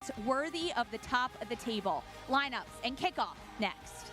opponents worthy of the top of the table. Lineups and kickoff next.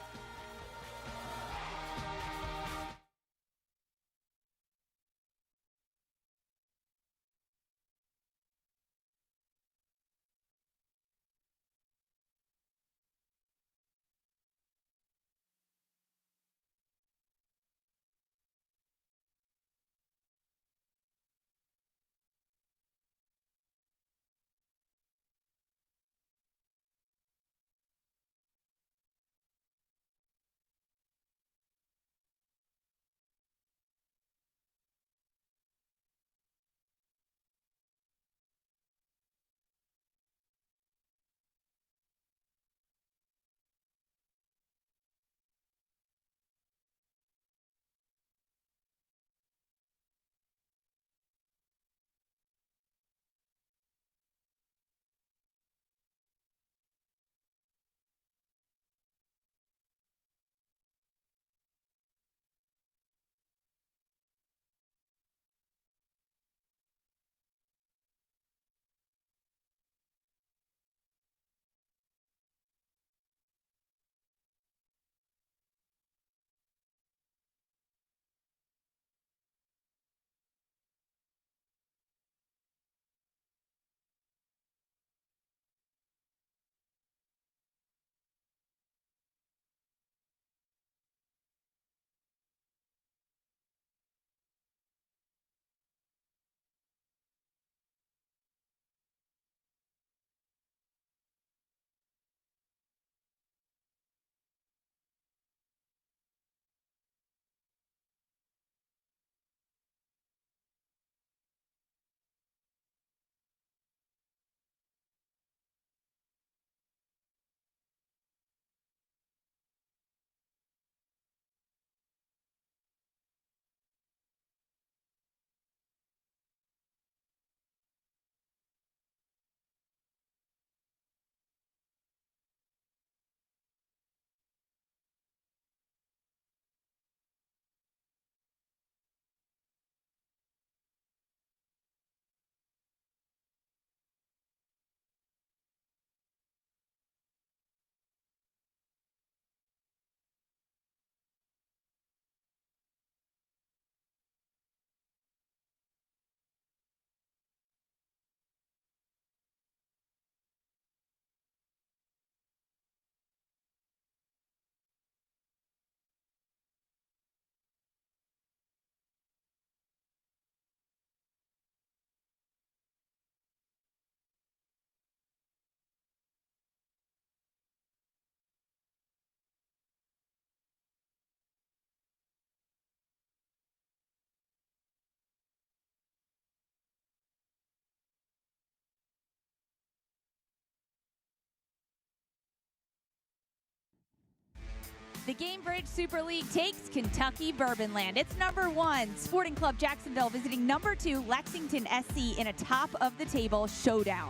The Gainbridge Super League takes Kentucky Bourbonland. It's number 1, Sporting Club Jacksonville visiting number 2, Lexington SC in a top-of-the-table showdown.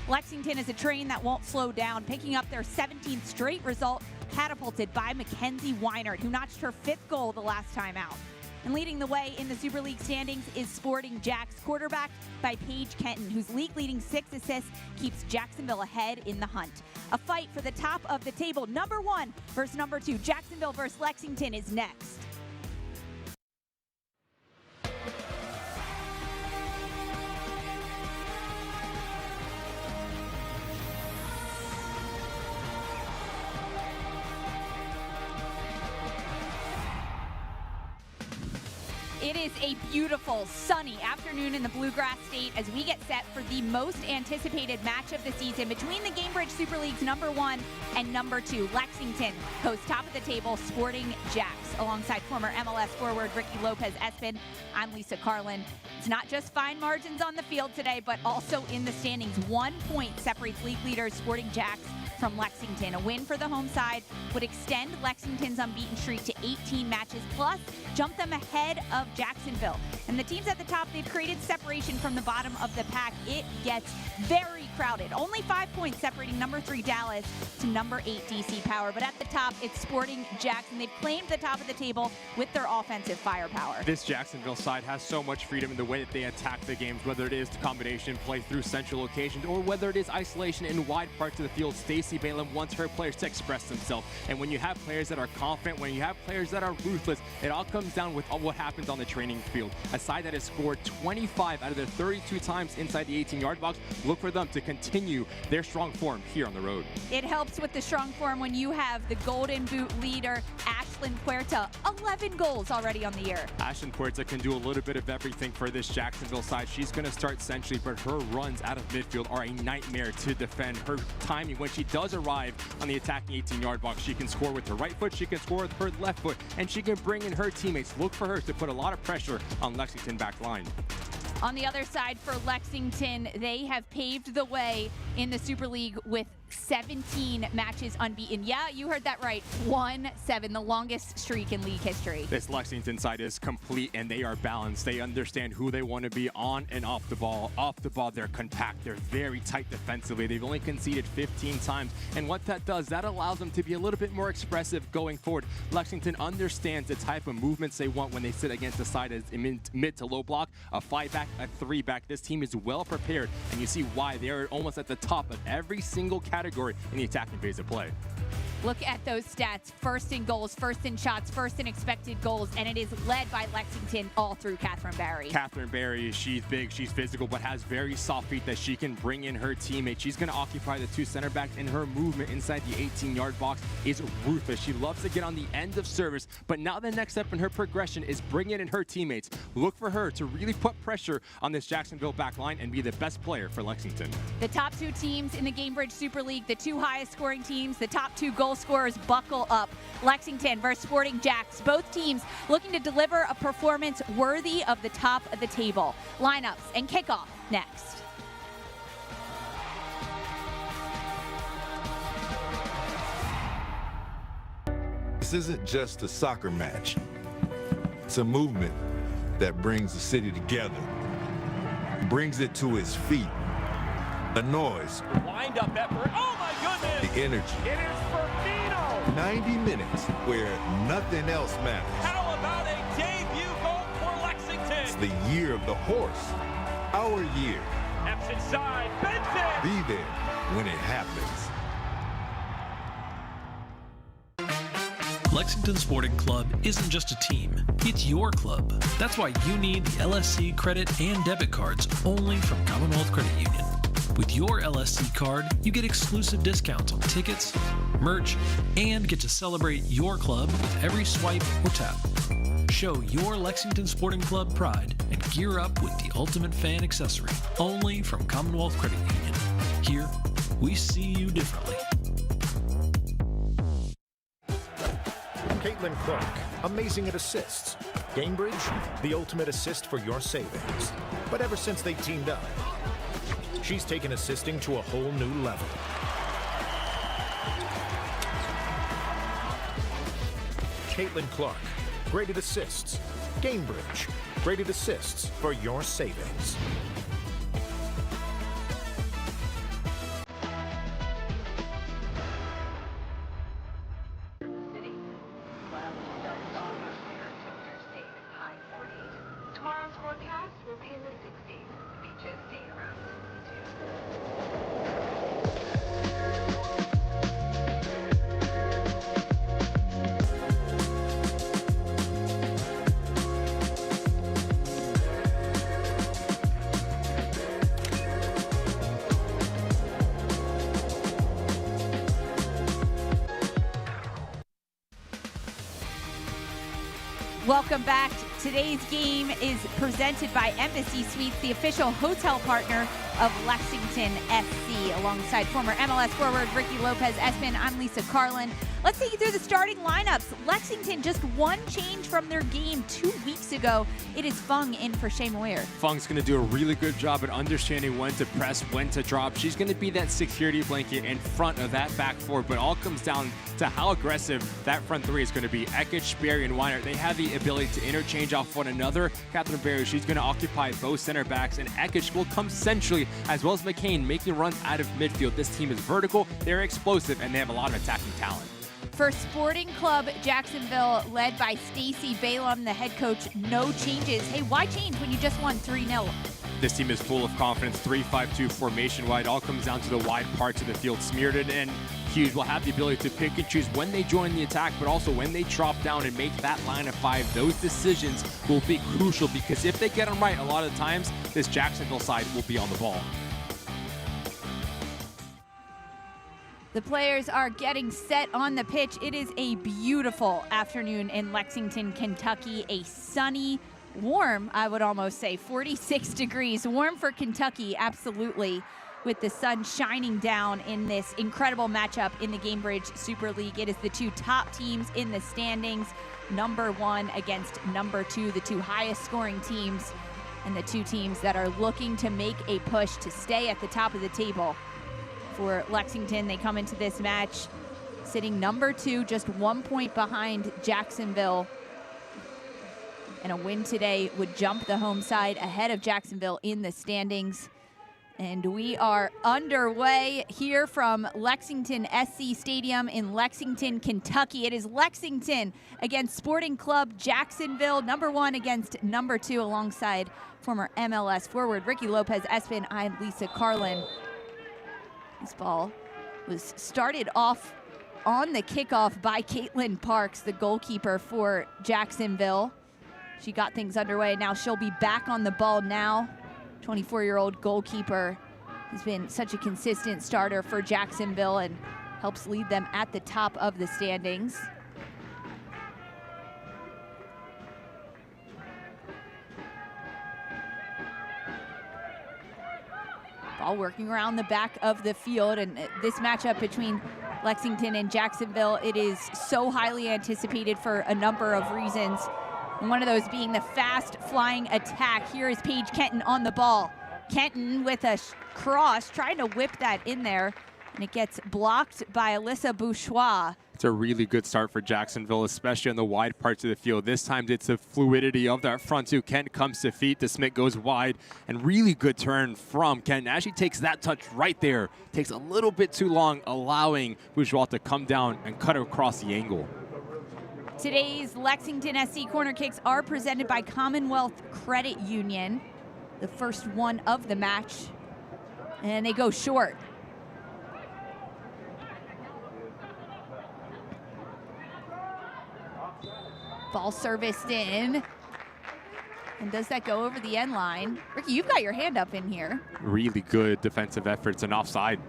Lexington is a train that won't slow down, picking up their 17th straight result, catapulted by Mackenzie Weinert, who notched her 5th goal the last time out. And leading the way in the Super League standings is Sporting JAX, quarterbacked by Paige Kenton, whose league-leading 6 assists keeps Jacksonville ahead in the hunt. A fight for the top of the table, number 1 versus number 2. Jacksonville versus Lexington is next. It is a beautiful, sunny afternoon in the Bluegrass State as we get set for the most anticipated match of the season between the Gainbridge Super League's number 1 and number 2. Lexington hosts top of the table Sporting JAX alongside former MLS forward Ricky Lopez-Espin. I'm Lisa Carlin. It's not just fine margins on the field today, but also in the standings. 1 point separates league leaders Sporting JAX from Lexington. A win for the home side would extend Lexington's unbeaten streak to 18 matches, plus jump them ahead of Jacksonville. And the teams at the top, they've created separation from the bottom of the pack. It gets very crowded. Only 5 points separating number 3 Dallas to number 8 DC Power. But at the top, it's Sporting Jackson. They've claimed the top of the table with their offensive firepower. This Jacksonville side has so much freedom in the way that they attack the games, whether it is the combination play through central locations or whether it is isolation in wide parts of the field. Stacey Balaam wants her players to express themselves. And when you have players that are confident, when you have players that are ruthless, it all comes down with what happens on the training field. A side that has scored 25 out of their 32 times inside the 18-yard box, look for them to continue their strong form here on the road. It helps with the strong form when you have the Golden Boot leader, Ashlyn Puerta, 11 goals already on the year. Ashlyn Puerta can do a little bit of everything for this Jacksonville side. She's going to start centrally, but her runs out of midfield are a nightmare to defend. Her timing, when she does arrive on the attacking 18-yard box, she can score with her right foot, she can score with her left foot, and she can bring in her teammates. Look for her to put a lot of pressure on Lexington back line. On the other side for Lexington, they have paved the way in the Super League with 17 matches unbeaten. Yeah, you heard that right. 1-7, the longest streak in league history. This Lexington side is complete and they are balanced. They understand who they want to be on and off the ball. Off the ball, they're compact. They're very tight defensively. They've only conceded 15 times. And what that does, that allows them to be a little bit more expressive going forward. Lexington understands the type of movements they want when they sit against the side as mid to low block, a 5-back, a 3-back. This team is well prepared, and you see why they're almost at the top of every single category in the attacking phase of play. Look at those stats. First in goals, first in shots, first in expected goals, and it is led by Lexington all through Catherine Barry. Catherine Barry, she's big, she's physical, but has very soft feet that she can bring in her teammates. She's going to occupy the 2 center backs, and her movement inside the 18-yard box is ruthless. She loves to get on the end of service, but now the next step in her progression is bringing in her teammates. Look for her to really put pressure on this Jacksonville back line and be the best player for Lexington. The top 2 teams in the Gainbridge Super League, the 2 highest scoring teams, the top 2 goal scorers, buckle up. Lexington versus Sporting JAX. Both teams looking to deliver a performance worthy of the top of the table. Lineups and kickoff next. This isn't just a soccer match. It's a movement that brings the city together, brings it to its feet. The noise. Wind up effort. Oh my goodness! The energy. It is Firmino! 90 minutes where nothing else matters. How about a debut goal for Lexington? It's the year of the horse. Our year. Eps inside. Benton! Be there when it happens. Lexington Sporting Club isn't just a team, it's your club. That's why you need the LSC credit and debit cards only from Commonwealth Credit Union. With your LSC card, you get exclusive discounts on tickets, merch, and get to celebrate your club with every swipe or tap. Show your Lexington Sporting Club pride and gear up with the ultimate fan accessory only from Commonwealth Credit Union. Here, we see you differently. Caitlin Clark, amazing at assists. Gainbridge, the ultimate assist for your savings. But ever since they teamed up, she's taken assisting to a whole new level. Caitlin Clark, graded assists. Gainbridge, graded assists for your savings. Tomorrow's forecast will be in the 60s. Beaches staying around 62. Welcome back. Today's game is presented by Embassy Suites, the official hotel partner of Lexington SC. Alongside former MLS forward Ricky Lopez-Espin, I'm Lisa Carlin. Let's take you through the starting lineups. Lexington just one change from their game 2 weeks ago. It is Fung in for Shea Moyer. Fung's going to do a really good job at understanding when to press, when to drop. She's going to be that security blanket in front of that back four, but it all comes down to how aggressive that front three is going to be. Ekic, Berry, and Weiner, they have the ability to interchange off one another. Catherine Berry, she's going to occupy both center backs, and Ekic will come centrally, as well as McCain making runs out of midfield. This team is vertical, they're explosive, and they have a lot of attacking talent. For Sporting Club Jacksonville, led by Stacey Balaam, the head coach, no changes. Hey, why change when you just won 3-0? This team is full of confidence, 3-5-2 formation wide. All comes down to the wide parts of the field. Smearden and Hughes will have the ability to pick and choose when they join the attack, but also when they drop down and make that line of five. Those decisions will be crucial, because if they get them right, a lot of the times, this Jacksonville side will be on the ball. The players are getting set on the pitch. It is a beautiful afternoon in Lexington, Kentucky. A sunny, warm, I would almost say, 46 degrees. Warm for Kentucky, absolutely, with the sun shining down in this incredible matchup in the Gainbridge Super League. It is the two top teams in the standings, number 1 against number 2, the two highest scoring teams, and the two teams that are looking to make a push to stay at the top of the table. For Lexington, they come into this match sitting number 2, just 1 point behind Jacksonville. And a win today would jump the home side ahead of Jacksonville in the standings. And we are underway here from Lexington SC Stadium in Lexington, Kentucky. It is Lexington against Sporting Club Jacksonville, number 1 against number 2, alongside former MLS forward Ricky Lopez-Espin. I'm Lisa Carlin. This ball was started off on the kickoff by Caitlin Parks, the goalkeeper for Jacksonville. She got things underway. Now she'll be back on the ball now. 24-year-old goalkeeper has been such a consistent starter for Jacksonville and helps lead them at the top of the standings. Ball working around the back of the field, and this matchup between Lexington and Jacksonville, it is so highly anticipated for a number of reasons. And one of those being the fast flying attack. Here is Paige Kenton on the ball. Kenton with a cross, trying to whip that in there, and it gets blocked by Alyssa Bouchois. It's a really good start for Jacksonville, especially on the wide parts of the field. This time it's the fluidity of that front two. Kent comes to feet, DeSmith goes wide, and really good turn from Kent. As she takes that touch right there, takes a little bit too long, allowing Bouchois to come down and cut across the angle. Today's Lexington SC corner kicks are presented by Commonwealth Credit Union, the first one of the match, and they go short. Ball serviced in. And does that go over the end line? Ricky, you've got your hand up in here. Really good defensive efforts and offside.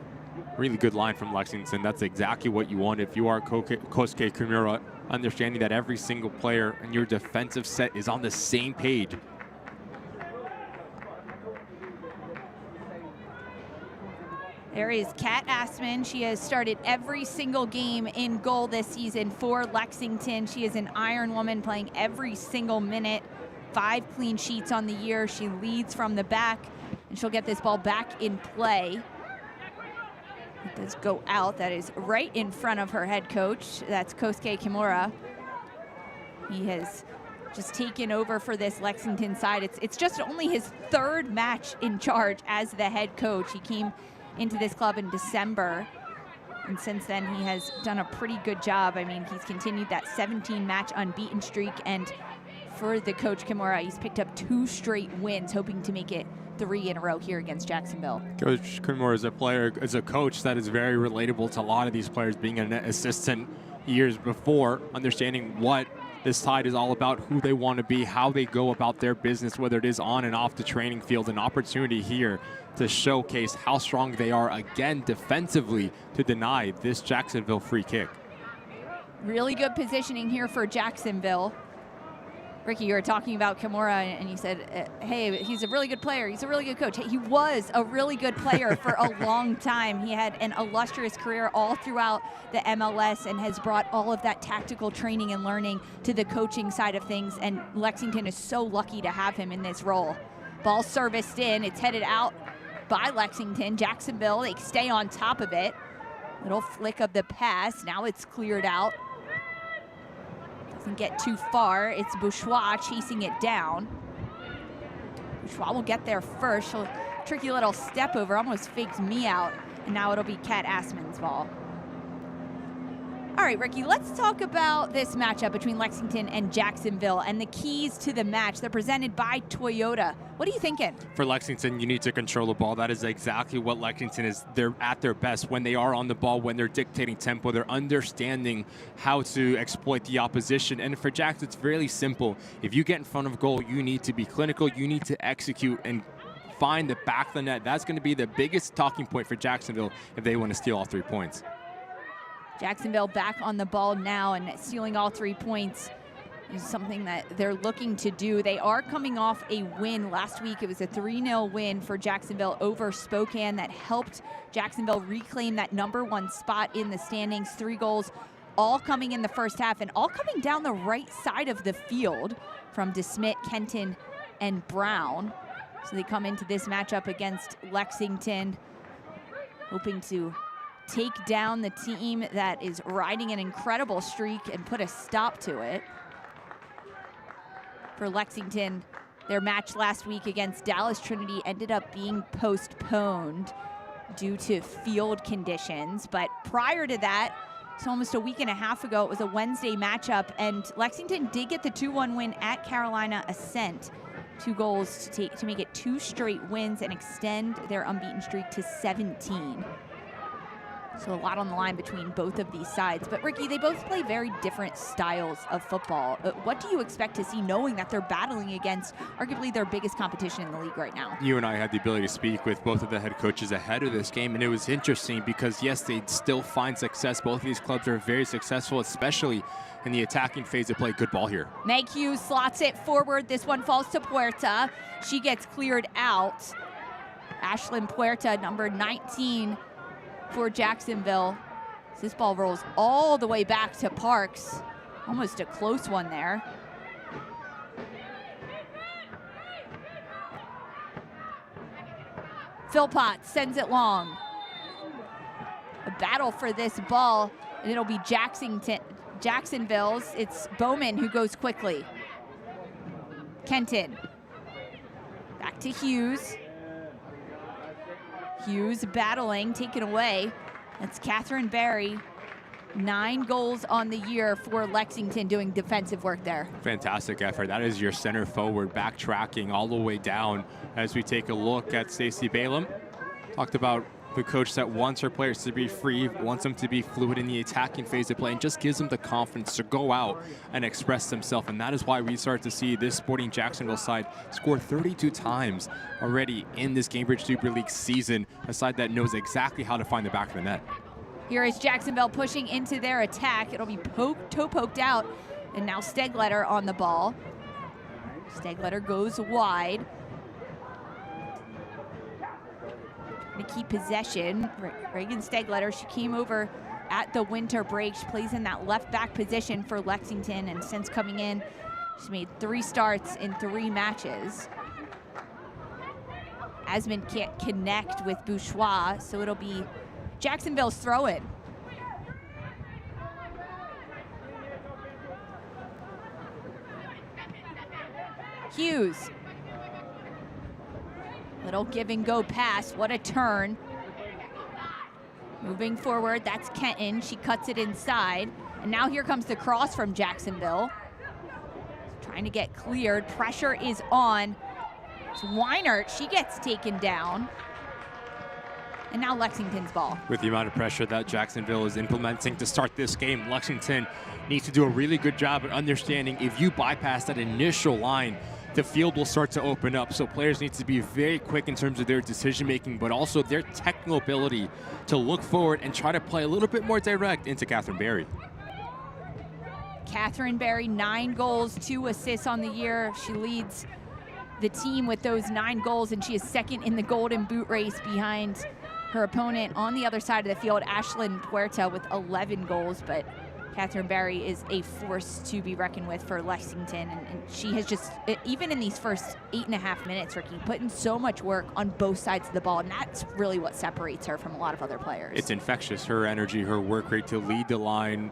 Really good line from Lexington. That's exactly what you want if you are Kosuke Kimura, understanding that every single player in your defensive set is on the same page. There is Kat Assman. She has started every single game in goal this season for Lexington. She is an Iron Woman, playing every single minute. 5 clean sheets on the year. She leads from the back, and she'll get this ball back in play. It does go out. That is right in front of her head coach. That's Kosuke Kimura. He has just taken over for this Lexington side. It's just only his 3rd match in charge as the head coach. He came into this club in December, and since then he has done a pretty good job. I mean, he's continued that 17-match unbeaten streak, and for the coach Kimura, he's picked up 2 straight wins, hoping to make it 3 in a row here against Jacksonville. Coach Kimura is a player, is a coach that is very relatable to a lot of these players, being an assistant years before, understanding what this side is all about, who they want to be, how they go about their business, whether it is on and off the training field. An opportunity here to showcase how strong they are, again, defensively, to deny this Jacksonville free kick. Really good positioning here for Jacksonville. Ricky, you were talking about Kimura, and you said, hey, he's a really good player. He's a really good coach. Hey, he was a really good player for a long time. He had an illustrious career all throughout the MLS and has brought all of that tactical training and learning to the coaching side of things, and Lexington is so lucky to have him in this role. Ball serviced in. It's headed out by Lexington. Jacksonville, they stay on top of it. Little flick of the pass. Now it's cleared out. Doesn't get too far. It's Bourgeois chasing it down. Bourgeois will get there first. She'll tricky little step over, almost fakes me out. And now it'll be Kat Assman's ball. All right, Ricky, let's talk about this matchup between Lexington and Jacksonville and the keys to the match. They're presented by Toyota. What are you thinking? For Lexington, you need to control the ball. That is exactly what Lexington is. They're at their best when they are on the ball, when they're dictating tempo. They're understanding how to exploit the opposition. And for Jax, it's really simple. If you get in front of goal, you need to be clinical. You need to execute and find the back of the net. That's going to be the biggest talking point for Jacksonville if they want to steal all 3 points. Jacksonville back on the ball now, and stealing all 3 points is something that they're looking to do. They are coming off a win last week. It was a 3-0 win for Jacksonville over Spokane that helped Jacksonville reclaim that #1 spot in the standings. 3 goals all coming in the first half and all coming down the right side of the field from DeSmit, Kenton, and Brown. So they come into this matchup against Lexington hoping to take down the team that is riding an incredible streak and put a stop to it. For Lexington, their match last week against Dallas Trinity ended up being postponed due to field conditions. But prior to that, it's almost a week and a half ago, it was a Wednesday matchup, and Lexington did get the 2-1 win at Carolina Ascent. 2 goals to make it 2 straight wins and extend their unbeaten streak to 17. So a lot on the line between both of these sides. But Ricky, they both play very different styles of football. What do you expect to see knowing that they're battling against arguably their biggest competition in the league right now? You and I had the ability to speak with both of the head coaches ahead of this game, and it was interesting because, yes, they still find success. Both of these clubs are very successful, especially in the attacking phase. They play good ball here. Meg Hughes slots it forward. This one falls to Puerta. She gets cleared out. Ashlyn Puerta, number 19 for Jacksonville. This ball rolls all the way back to Parks. Almost a close one there. Philpott sends it long. A battle for this ball, and it'll be Jacksonville's. It's Bowman who goes quickly. Kenton. Back to Hughes. Hughes battling, taken away. That's Catherine Barry. 9 goals on the year for Lexington, doing defensive work there. Fantastic effort. That is your center forward backtracking all the way down. As we take a look at Stacey Balaam, talked about the coach that wants her players to be free, wants them to be fluid in the attacking phase of play, and just gives them the confidence to go out and express themselves. And that is why we start to see this Sporting Jacksonville side score 32 times already in this Gainbridge Super League season, a side that knows exactly how to find the back of the net. Here is Jacksonville pushing into their attack. It'll be toe poked out, and now Stegletter on the ball. Stegletter goes wide. To keep possession. Reagan Stegletter, she came over at the winter break. She plays in that left back position for Lexington, and since coming in, she's made 3 starts in 3 matches. Asman can't connect with Bourgeois, so it'll be Jacksonville's throw-in. Hughes. Little give and go pass, what a turn. Moving forward, that's Kenton, she cuts it inside. And now here comes the cross from Jacksonville. Trying to get cleared, pressure is on. It's Weinert, she gets taken down. And now Lexington's ball. With the amount of pressure that Jacksonville is implementing to start this game, Lexington needs to do a really good job at understanding if you bypass that initial line, the field will start to open up. So players need to be very quick in terms of their decision making, but also their technical ability to look forward and try to play a little bit more direct into Catherine Barry. Catherine Berry, 9 goals, 2 assists on the year. She leads the team with those 9 goals, and she is second in the Golden Boot race behind her opponent on the other side of the field, Ashlyn Puerta, with 11 goals. But Catherine Berry is a force to be reckoned with for Lexington, and she has just, even in these first 8.5 minutes, Ricky, put in so much work on both sides of the ball, and that's really what separates her from a lot of other players. It's infectious, her energy, her work rate to lead the line.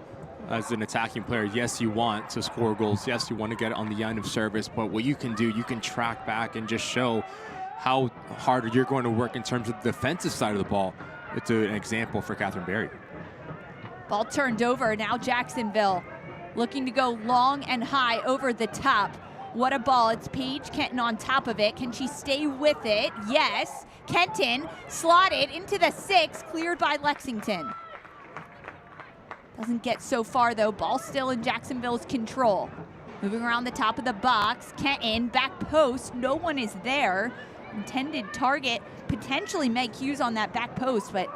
As an attacking player, yes, you want to score goals. Yes, you want to get it on the end of service, but what you can do, you can track back and just show how hard you're going to work in terms of the defensive side of the ball. It's an example for Catherine Berry. Ball turned over. Now Jacksonville looking to go long and high over the top. What a ball. It's Paige Kenton on top of it. Can she stay with it? Yes. Kenton slotted into the 6, cleared by Lexington. Doesn't get so far though. Ball still in Jacksonville's control. Moving around the top of the box. Kenton, back post. No one is there. Intended target, potentially Meg Hughes on that back post, but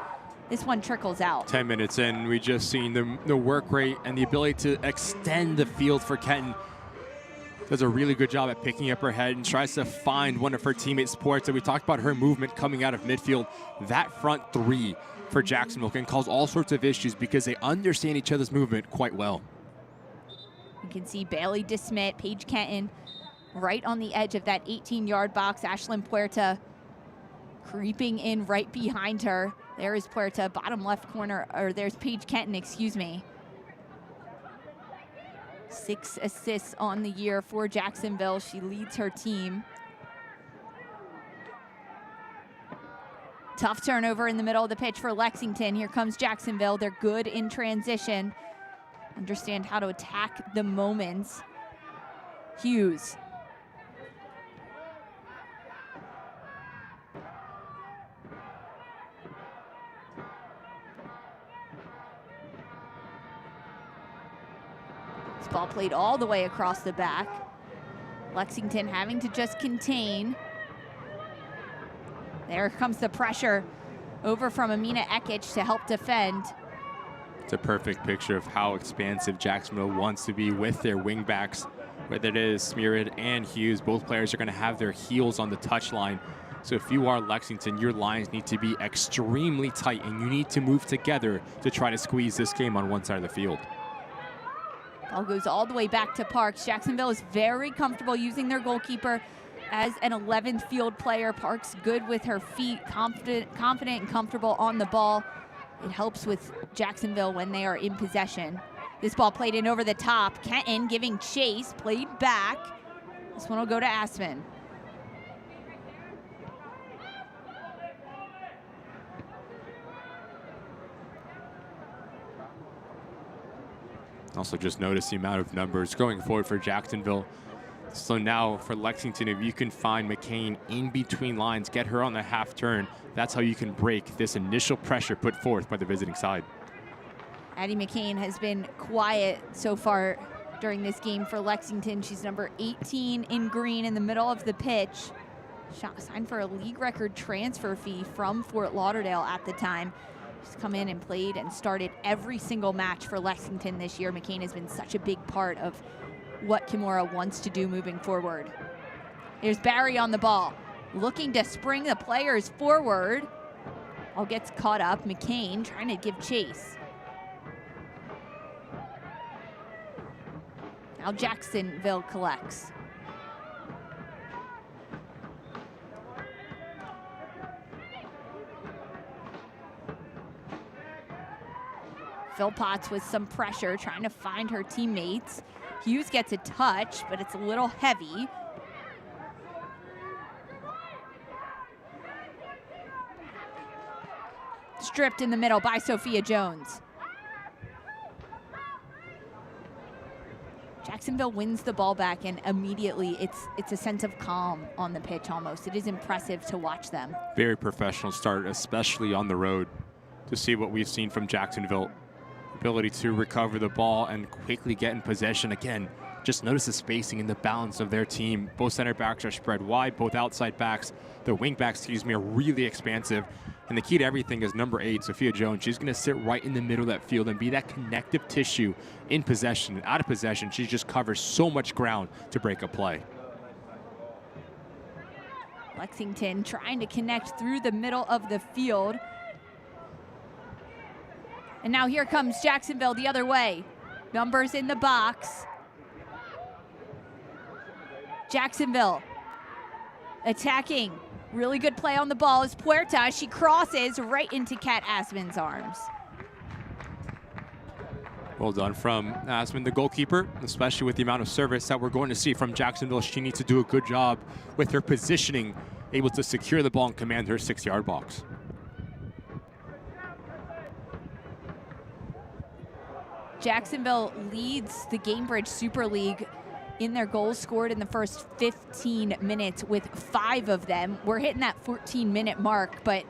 this one trickles out. 10 minutes in, we just seen the work rate and the ability to extend the field for Kenton. Does a really good job at picking up her head and tries to find one of her teammate supports. And we talked about her movement coming out of midfield. That front 3 for Jacksonville can cause all sorts of issues because they understand each other's movement quite well. You can see Bailey DeSmit, Paige Kenton, right on the edge of that 18-yard box. Ashlyn Puerta creeping in right behind her. There is Puerta, bottom left corner, or there's Paige Kenton, excuse me. 6 assists on the year for Jacksonville. She leads her team. Tough turnover in the middle of the pitch for Lexington. Here comes Jacksonville. They're good in transition. Understand how to attack the moments. Hughes. This ball played all the way across the back. Lexington having to just contain. There comes the pressure over from Amina Ekic to help defend. It's a perfect picture of how expansive Jacksonville wants to be with their wingbacks. Whether it is Smeared and Hughes, both players are going to have their heels on the touchline. So if you are Lexington, your lines need to be extremely tight, and you need to move together to try to squeeze this game on one side of the field. Ball goes all the way back to Parks. Jacksonville is very comfortable using their goalkeeper as an 11th field player. Parks good with her feet, confident and comfortable on the ball. It helps with Jacksonville when they are in possession. This ball played in over the top. Kenton giving chase, played back. This one will go to Aspen. Also just notice the amount of numbers going forward for Jacksonville. So now for Lexington, if you can find McCain in between lines, get her on the half turn, that's how you can break this initial pressure put forth by the visiting side. Addie McCain has been quiet so far during this game for Lexington. She's number 18 in green in the middle of the pitch. Signed for a league record transfer fee from Fort Lauderdale at the time. She's come in and played and started every single match for Lexington this year. McCain has been such a big part of what Kimura wants to do moving forward. Here's Barry on the ball, looking to spring the players forward. All gets caught up. McCain trying to give chase. Now Jacksonville collects. Philpotts with some pressure, trying to find her teammates. Hughes gets a touch, but it's a little heavy. Stripped in the middle by Sophia Jones. Jacksonville wins the ball back, and immediately it's a sense of calm on the pitch almost. It is impressive to watch them. Very professional start, especially on the road, to see what we've seen from Jacksonville. Ability to recover the ball and quickly get in possession. Again, just notice the spacing and the balance of their team. Both center backs are spread wide, both outside backs, the wing backs, excuse me, are really expansive. And the key to everything is number 8, Sophia Jones. She's going to sit right in the middle of that field and be that connective tissue in possession and out of possession. She just covers so much ground to break a play. Lexington trying to connect through the middle of the field. And now here comes Jacksonville the other way. Numbers in the box. Jacksonville attacking. Really good play on the ball is Puerta. She crosses right into Kat Asman's arms. Well done from Asman, the goalkeeper, especially with the amount of service that we're going to see from Jacksonville. She needs to do a good job with her positioning, able to secure the ball and command her 6-yard box. Jacksonville leads the Gainbridge Super League in their goals scored in the first 15 minutes with 5 of them. We're hitting that 14-minute mark, but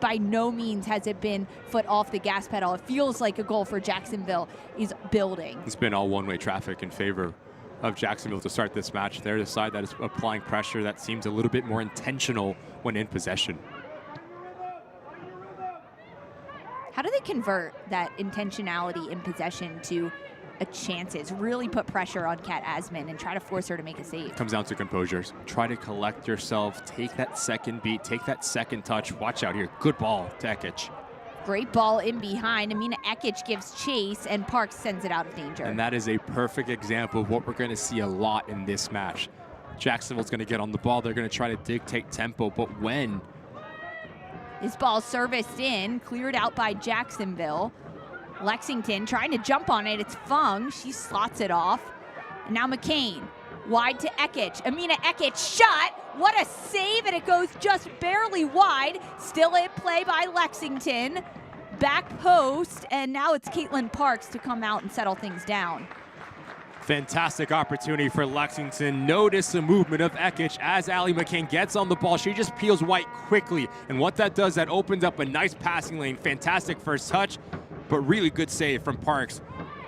by no means has it been foot off the gas pedal. It feels like a goal for Jacksonville is building. It's been all one-way traffic in favor of Jacksonville to start this match. They're the side that is applying pressure that seems a little bit more intentional when in possession. How do they convert that intentionality in possession to chances? Really put pressure on Kat Asman and try to force her to make a save. Comes down to composure. Try to collect yourself, take that second beat, take that second touch. Watch out here. Good ball to Ekic. Great ball in behind. Amina Ekic gives chase and Parks sends it out of danger. And that is a perfect example of what we're going to see a lot in this match. Jacksonville's going to get on the ball. They're going to try to dictate tempo, but when this ball serviced in, cleared out by Jacksonville. Lexington trying to jump on it. It's Fung. She slots it off. And now McCain. Wide to Ekic. Amina Ekic shot. What a save, and it goes just barely wide. Still in play by Lexington. Back post, and now it's Caitlin Parks to come out and settle things down. Fantastic opportunity for Lexington. Notice the movement of Ekic as Allie McCain gets on the ball. She just peels white quickly, and what that does, that opens up a nice passing lane. Fantastic first touch, but really good save from Parks.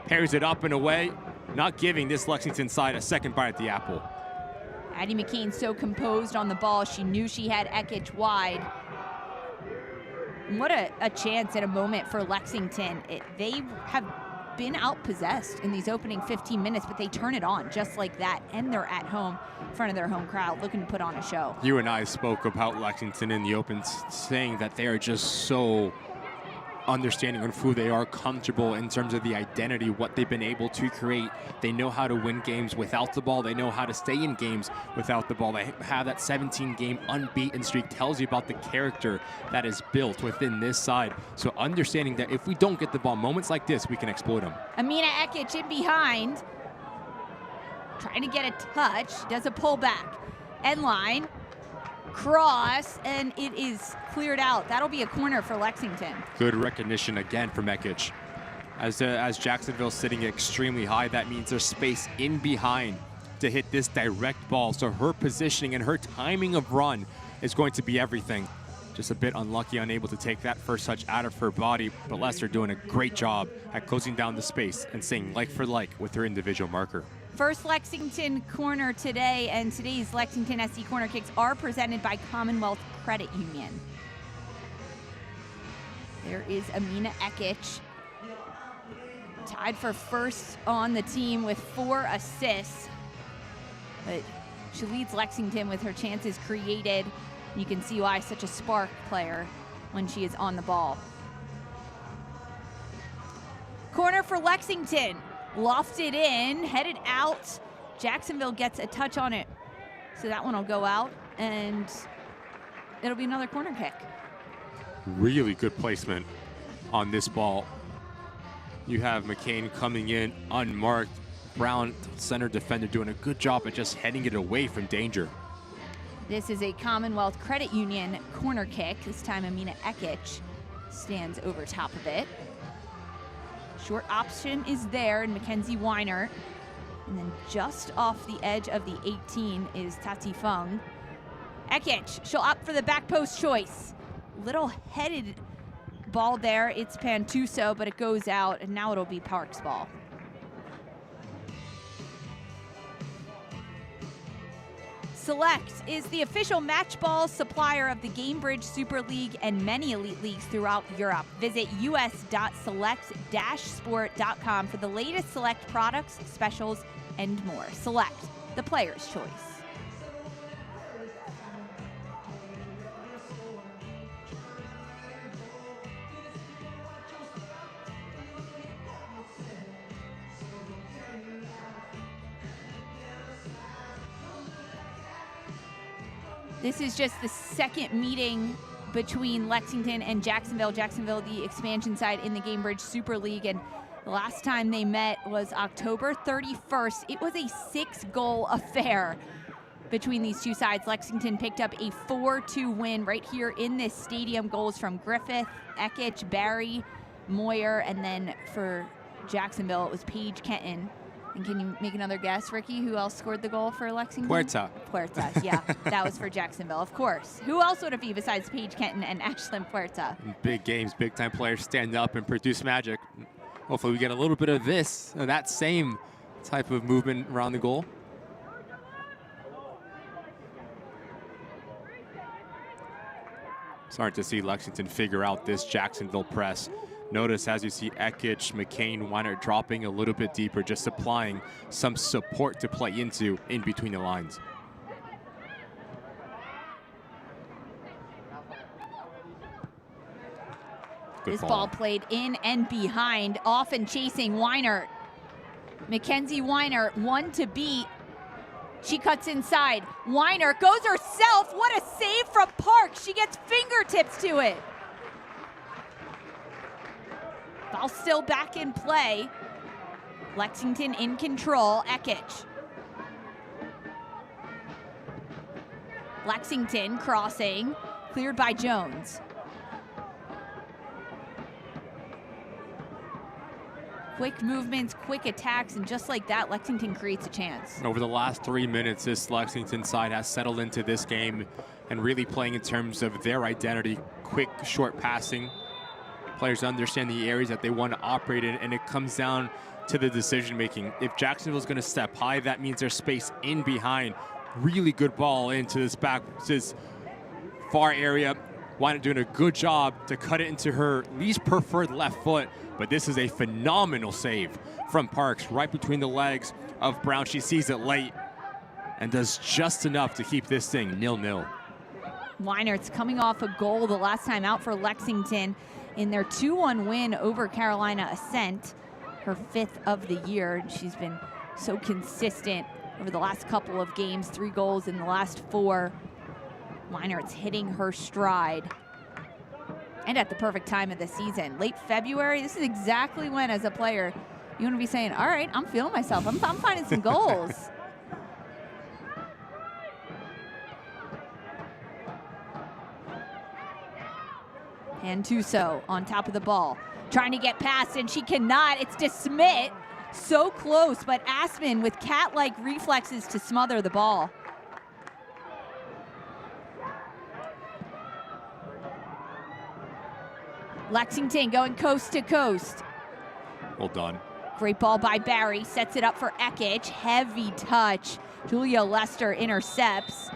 Pairs it up and away, not giving this Lexington side a second bite at the apple. Addie McCain so composed on the ball. She knew she had Ekic wide. And what a chance and a moment for Lexington. They have been outpossessed in these opening 15 minutes, but they turn it on just like that, and they're at home in front of their home crowd looking to put on a show. You and I spoke about Lexington in the open, saying that they are just so understanding of who they are, comfortable in terms of the identity, what they've been able to create. They know how to win games without the ball. They know how to stay in games without the ball. They have that 17-game unbeaten streak. Tells you about the character that is built within this side. So understanding that if we don't get the ball, moments like this, we can exploit them. Amina Ekic in behind, trying to get a touch, does a pullback. End line, cross, and it is cleared out. That'll be a corner for Lexington. Good recognition again from Ekic. As Jacksonville sitting extremely high, that means there's space in behind to hit this direct ball. So her positioning and her timing of run is going to be everything. Just a bit unlucky, unable to take that first touch out of her body, but Lester doing a great job at closing down the space and staying like for like with her individual marker. First Lexington corner today, and today's Lexington SC corner kicks are presented by Commonwealth Credit Union. There is Amina Ekic, tied for first on the team with 4 assists. But she leads Lexington with her chances created. You can see why such a spark player when she is on the ball. Corner for Lexington. Lofted in, headed out. Jacksonville gets a touch on it. So that one will go out, and it'll be another corner kick. Really good placement on this ball. You have McCain coming in unmarked. Brown, center defender, doing a good job at just heading it away from danger. This is a Commonwealth Credit Union corner kick. This time Amina Ekic stands over top of it. Short option is there, and Mackenzie Weiner. And then just off the edge of the 18 is Tati Fung. Ekic, she'll opt for the back post choice. Little headed ball there. It's Pantuso, but it goes out, and now it'll be Parks' ball. Select is the official match ball supplier of the Gainbridge Super League and many elite leagues throughout Europe. Visit us.select-sport.com for the latest Select products, specials, and more. Select, the player's choice. This is just the second meeting between Lexington and Jacksonville. Jacksonville, the expansion side in the Gainbridge Super League, and the last time they met was October 31st. It was a 6-goal affair between these two sides. Lexington picked up a 4-2 win right here in this stadium. Goals from Griffith, Ekich, Barry, Moyer, and then for Jacksonville, it was Paige Kenton. And can you make another guess, Ricky? Who else scored the goal for Lexington? Puerta, yeah. That was for Jacksonville, of course. Who else would it be besides Paige Kenton and Ashlyn Puerta? Big games, big-time players stand up and produce magic. Hopefully we get a little bit of that same type of movement around the goal. Starting to see Lexington figure out this Jacksonville press. Notice as you see Ekich, McCain, Weiner dropping a little bit deeper, just supplying some support to play into in between the lines. This ball played in and behind, often chasing Weiner. Mackenzie Weiner, one to beat. She cuts inside. Weiner goes herself. What a save from Park. She gets fingertips to it. Ball still back in play. Lexington in control. Ekich. Lexington crossing, cleared by Jones. Quick movements, quick attacks, and just like that, Lexington creates a chance. Over the last 3 minutes, this Lexington side has settled into this game and really playing in terms of their identity. Quick, short passing. Players understand the areas that they want to operate in, and it comes down to the decision making. If Jacksonville's going to step high, that means there's space in behind. Really good ball into this far area. Weiner doing a good job to cut it into her least preferred left foot, but this is a phenomenal save from Parks right between the legs of Brown. She sees it late and does just enough to keep this thing 0-0. Weiner, it's coming off a goal the last time out for Lexington in their 2-1 win over Carolina Ascent, her 5th of the year. She's been so consistent over the last couple of games, 3 goals in the last 4. Weiner, it's hitting her stride. And at the perfect time of the season. Late February, this is exactly when, as a player, you want to be saying, all right, I'm feeling myself. I'm finding some goals. And Tuso on top of the ball, trying to get past, and she cannot. It's DeSmit, so close, but Asman with cat-like reflexes to smother the ball. Lexington going coast to coast. Well done. Great ball by Barry, sets it up for Ekich. Heavy touch. Julia Lester intercepts.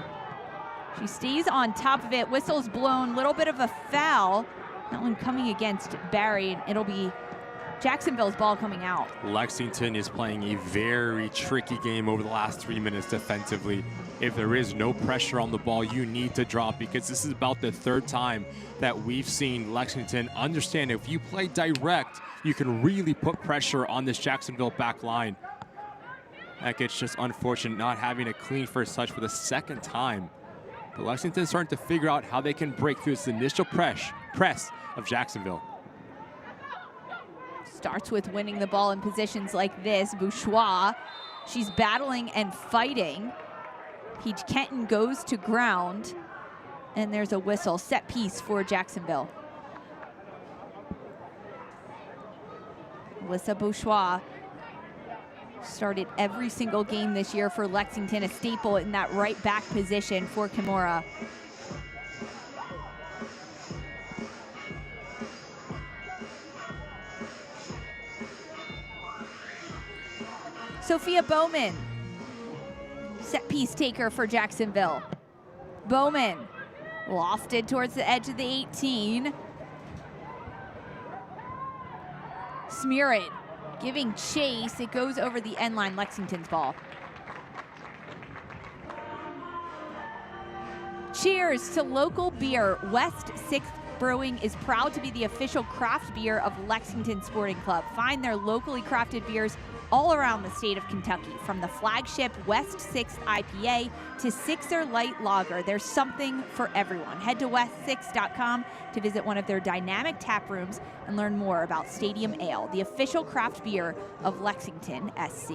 She stays on top of it. Whistle's blown. Little bit of a foul. That one coming against Barry. It'll be Jacksonville's ball coming out. Lexington is playing a very tricky game over the last 3 minutes defensively. If there is no pressure on the ball, you need to drop, because this is about the 3rd time that we've seen Lexington understand if you play direct, you can really put pressure on this Jacksonville back line. Ekich just unfortunate not having a clean first touch for the 2nd time. But Lexington's starting to figure out how they can break through this initial press of Jacksonville. Starts with winning the ball in positions like this. Bourgeois, she's battling and fighting. Paige Kenton goes to ground, and there's a whistle. Set piece for Jacksonville. Alyssa Bourgeois started every single game this year for Lexington, a staple in that right back position for Kimura. Sophia Bowman set piece taker for Jacksonville. Bowman lofted towards the edge of the 18. Smeared giving chase. It goes over the end line, Lexington's ball. Cheers to local beer. West 6th Brewing is proud to be the official craft beer of Lexington Sporting Club. Find their locally crafted beers all around the state of Kentucky, from the flagship West 6th IPA to Sixer Light Lager. There's something for everyone. Head to west6.com to visit one of their dynamic tap rooms and learn more about Stadium Ale, the official craft beer of Lexington SC.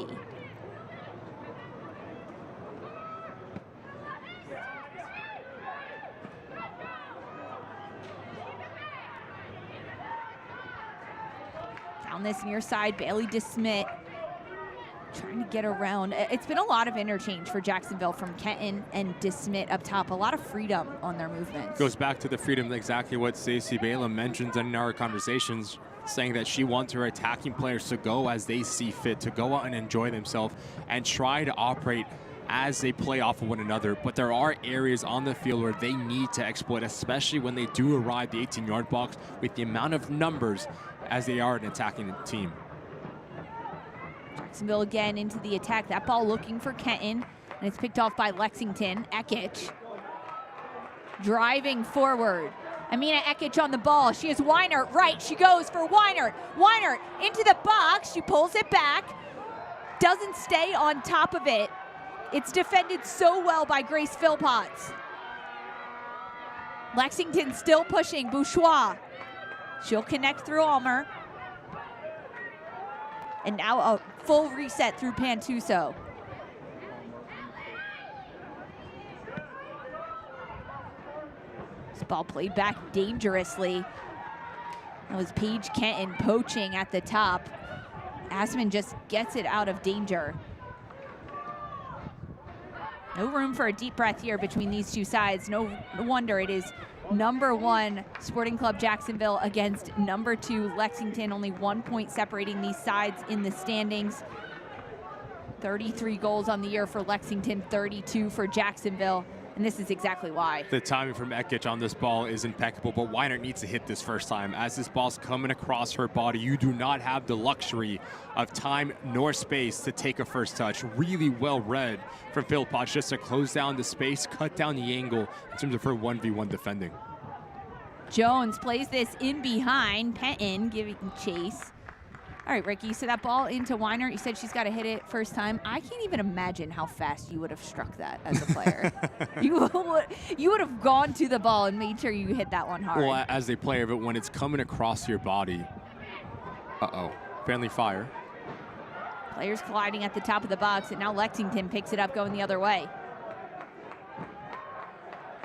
Down this near side, Bailey DeSmit trying to get around. It's been a lot of interchange for Jacksonville from Kenton and DeSmit up top. A lot of freedom on their movements. Goes back to the freedom, exactly what Stacey Balaam mentioned in our conversations, saying that she wants her attacking players to go as they see fit, to go out and enjoy themselves and try to operate as they play off of one another. But there are areas on the field where they need to exploit, especially when they do arrive the 18-yard box with the amount of numbers as they are an attacking team. Jacksonville again into the attack. That ball looking for Kenton, and it's picked off by Lexington. Ekich driving forward. Amina Ekich on the ball. She has Weinert right. She goes for Weinert. Weinert into the box. She pulls it back. Doesn't stay on top of it. It's defended so well by Grace Philpotts. Lexington still pushing. Bourgeois. She'll connect through Almer. And now a full reset through Pantuso. This ball played back dangerously. That was Paige Kenton poaching at the top. Asman just gets it out of danger. No room for a deep breath here between these two sides. No wonder it is #1 Sporting Club Jacksonville against #2 Lexington. Only 1 point separating these sides in the standings. 33 goals on the year for Lexington, 32 for Jacksonville. And this is exactly why. The timing from Ekich on this ball is impeccable, but Weinert needs to hit this first time. As this ball's coming across her body, you do not have the luxury of time nor space to take a first touch. Really well read from Philpotts just to close down the space, cut down the angle in terms of her 1v1 defending. Jones plays this in behind. Penton giving chase. All right, Ricky, so that ball into Weinert, you said she's got to hit it first time. I can't even imagine how fast you would have struck that as a player. you would have gone to the ball and made sure you hit that one hard. Well, as a player, but when it's coming across your body, friendly fire. Players colliding at the top of the box, and now Lexington picks it up going the other way.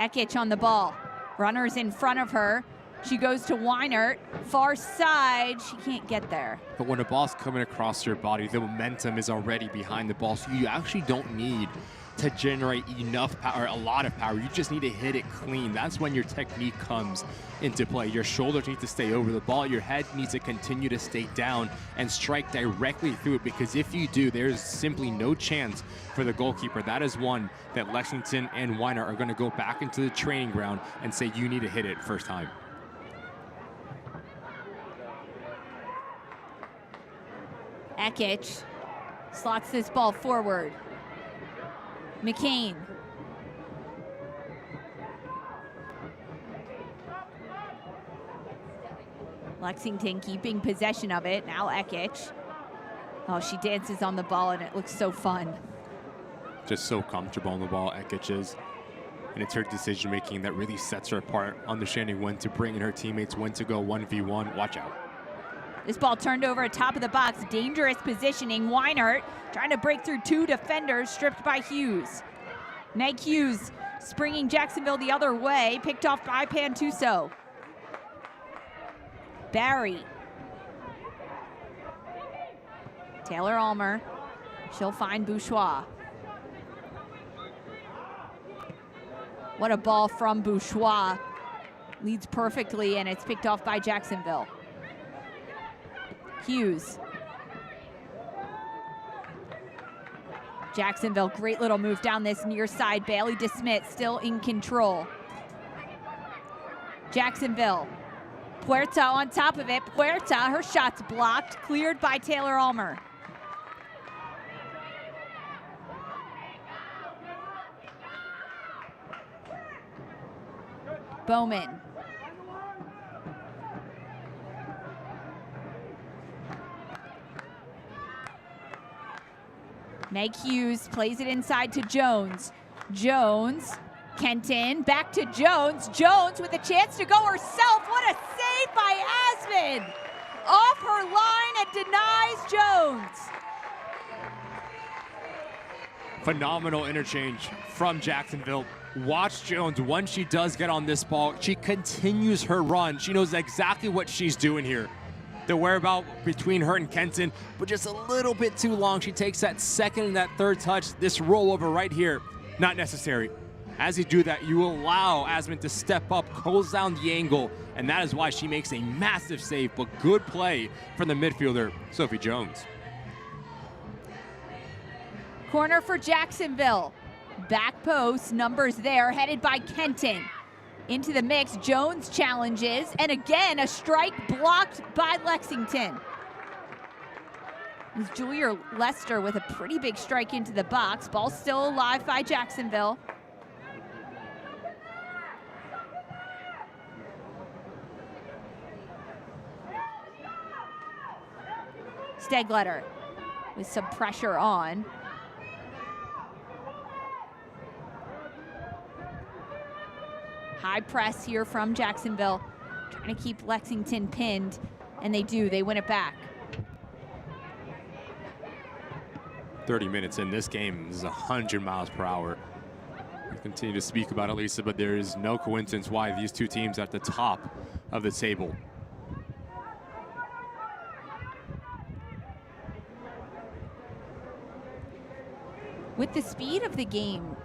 Ekich on the ball. Runners in front of her. She goes to Weinert, far side. She can't get there. But when a ball's coming across your body, the momentum is already behind the ball, so you actually don't need to generate enough power, a lot of power. You just need to hit it clean. That's when your technique comes into play. Your shoulders need to stay over the ball. Your head needs to continue to stay down and strike directly through it, because if you do, there's simply no chance for the goalkeeper. That is one that Lexington and Weinert are going to go back into the training ground and say, you need to hit it first time. Ekich slots this ball forward. McCain. Lexington keeping possession of it. Now Ekich. Oh, she dances on the ball, and it looks so fun. Just so comfortable on the ball, Ekich is. And it's her decision-making that really sets her apart, understanding when to bring in her teammates, when to go 1v1. Watch out. This ball turned over at top of the box. Dangerous positioning. Weinert trying to break through two defenders, stripped by Hughes. Meg Hughes springing Jacksonville the other way, picked off by Pantuso. Barry. Taylor Almer. She'll find Bourgeois. What a ball from Bourgeois. Leads perfectly, and it's picked off by Jacksonville. Hughes. Jacksonville, great little move down this near side. Bailey DeSmit still in control. Jacksonville, Puerta on top of it. Puerta, her shot's blocked, cleared by Taylor Ulmer. Bowman. Meg Hughes plays it inside to Jones. Jones, Kenton, back to Jones. Jones with a chance to go herself. What a save by Asman! Off her line and denies Jones. Phenomenal interchange from Jacksonville. Watch Jones, when she does get on this ball, she continues her run. She knows exactly what she's doing here. The whereabout between her and Kenton, but just a little bit too long. She takes that second and that third touch. This rollover right here, not necessary. As you do that, you allow Asman to step up, close down the angle, and that is why she makes a massive save, but good play from the midfielder, Sophie Jones. Corner for Jacksonville. Back post, numbers there, headed by Kenton. Into the mix, Jones challenges, and again, a strike blocked by Lexington. It's Julia Lester with a pretty big strike into the box. Ball still alive by Jacksonville. Stegletter with some pressure on. High press here from Jacksonville, trying to keep Lexington pinned, and they do. They win it back. 30 minutes in this game is 100 miles per hour. We continue to speak about it, Lisa, but there is no coincidence why these two teams are at the top of the table. With the speed of the game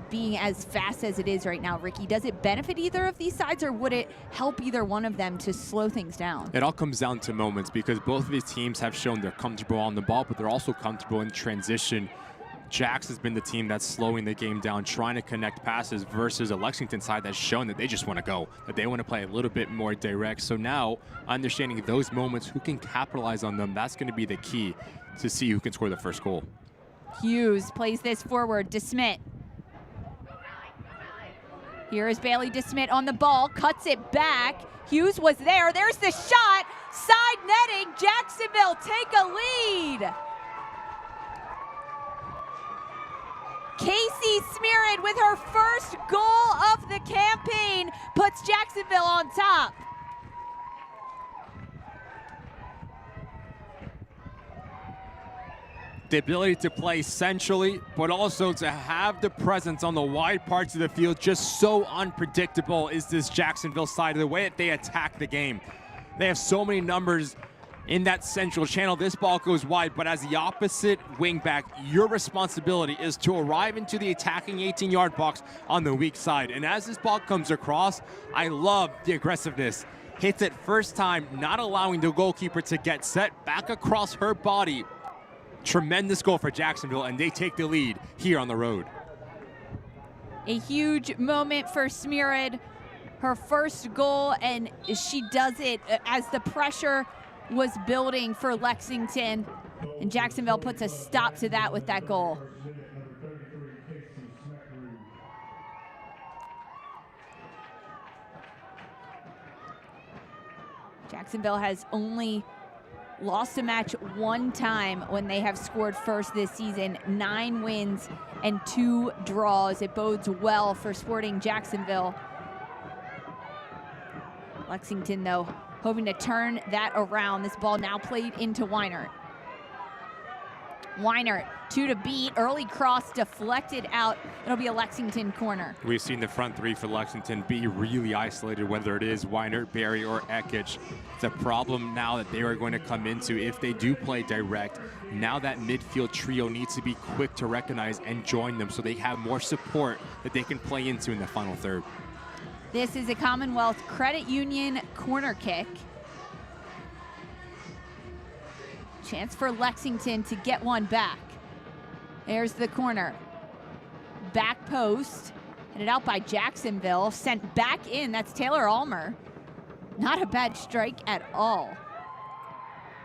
being as fast as it is right now, Ricky, does it benefit either of these sides, or would it help either one of them to slow things down? It all comes down to moments, because both of these teams have shown they're comfortable on the ball, but they're also comfortable in transition. JAX has been the team that's slowing the game down, trying to connect passes, versus a Lexington side that's shown that they just want to go, that they want to play a little bit more direct. So now, understanding those moments, who can capitalize on them, that's going to be the key to see who can score the first goal. Hughes plays this forward. DeSmit. Here is Bailey DeSmit on the ball, cuts it back. Hughes was there. There's the shot. Side netting. Jacksonville take a lead. Casey Smearid with her first goal of the campaign puts Jacksonville on top. The ability to play centrally, but also to have the presence on the wide parts of the field. Just so unpredictable is this Jacksonville side, the way that they attack the game. They have so many numbers in that central channel. This ball goes wide, but as the opposite wingback, your responsibility is to arrive into the attacking 18-yard box on the weak side. And as this ball comes across, I love the aggressiveness. Hits it first time, not allowing the goalkeeper to get set, back across her body. Tremendous goal for Jacksonville, and they take the lead here on the road. A huge moment for Smearid, her first goal, and she does it as the pressure was building for Lexington, and Jacksonville puts a stop to that with that goal. Jacksonville has only lost a match one time when they have scored first this season. 9 wins and 2 draws. It bodes well for Sporting Jacksonville. Lexington, though, hoping to turn that around. This ball now played into Weinert. Weinert, 2 to beat. Early cross deflected out. It'll be a Lexington corner. We've seen the front three for Lexington be really isolated, whether it is Weinert, Barry, or Ekich. It's a problem now that they are going to come into if they do play direct. Now that midfield trio needs to be quick to recognize and join them so they have more support that they can play into in the final third. This is a Commonwealth Credit Union corner kick. Chance for Lexington to get one back. There's the corner. Back post. Headed out by Jacksonville. Sent back in. That's Taylor Almer. Not a bad strike at all.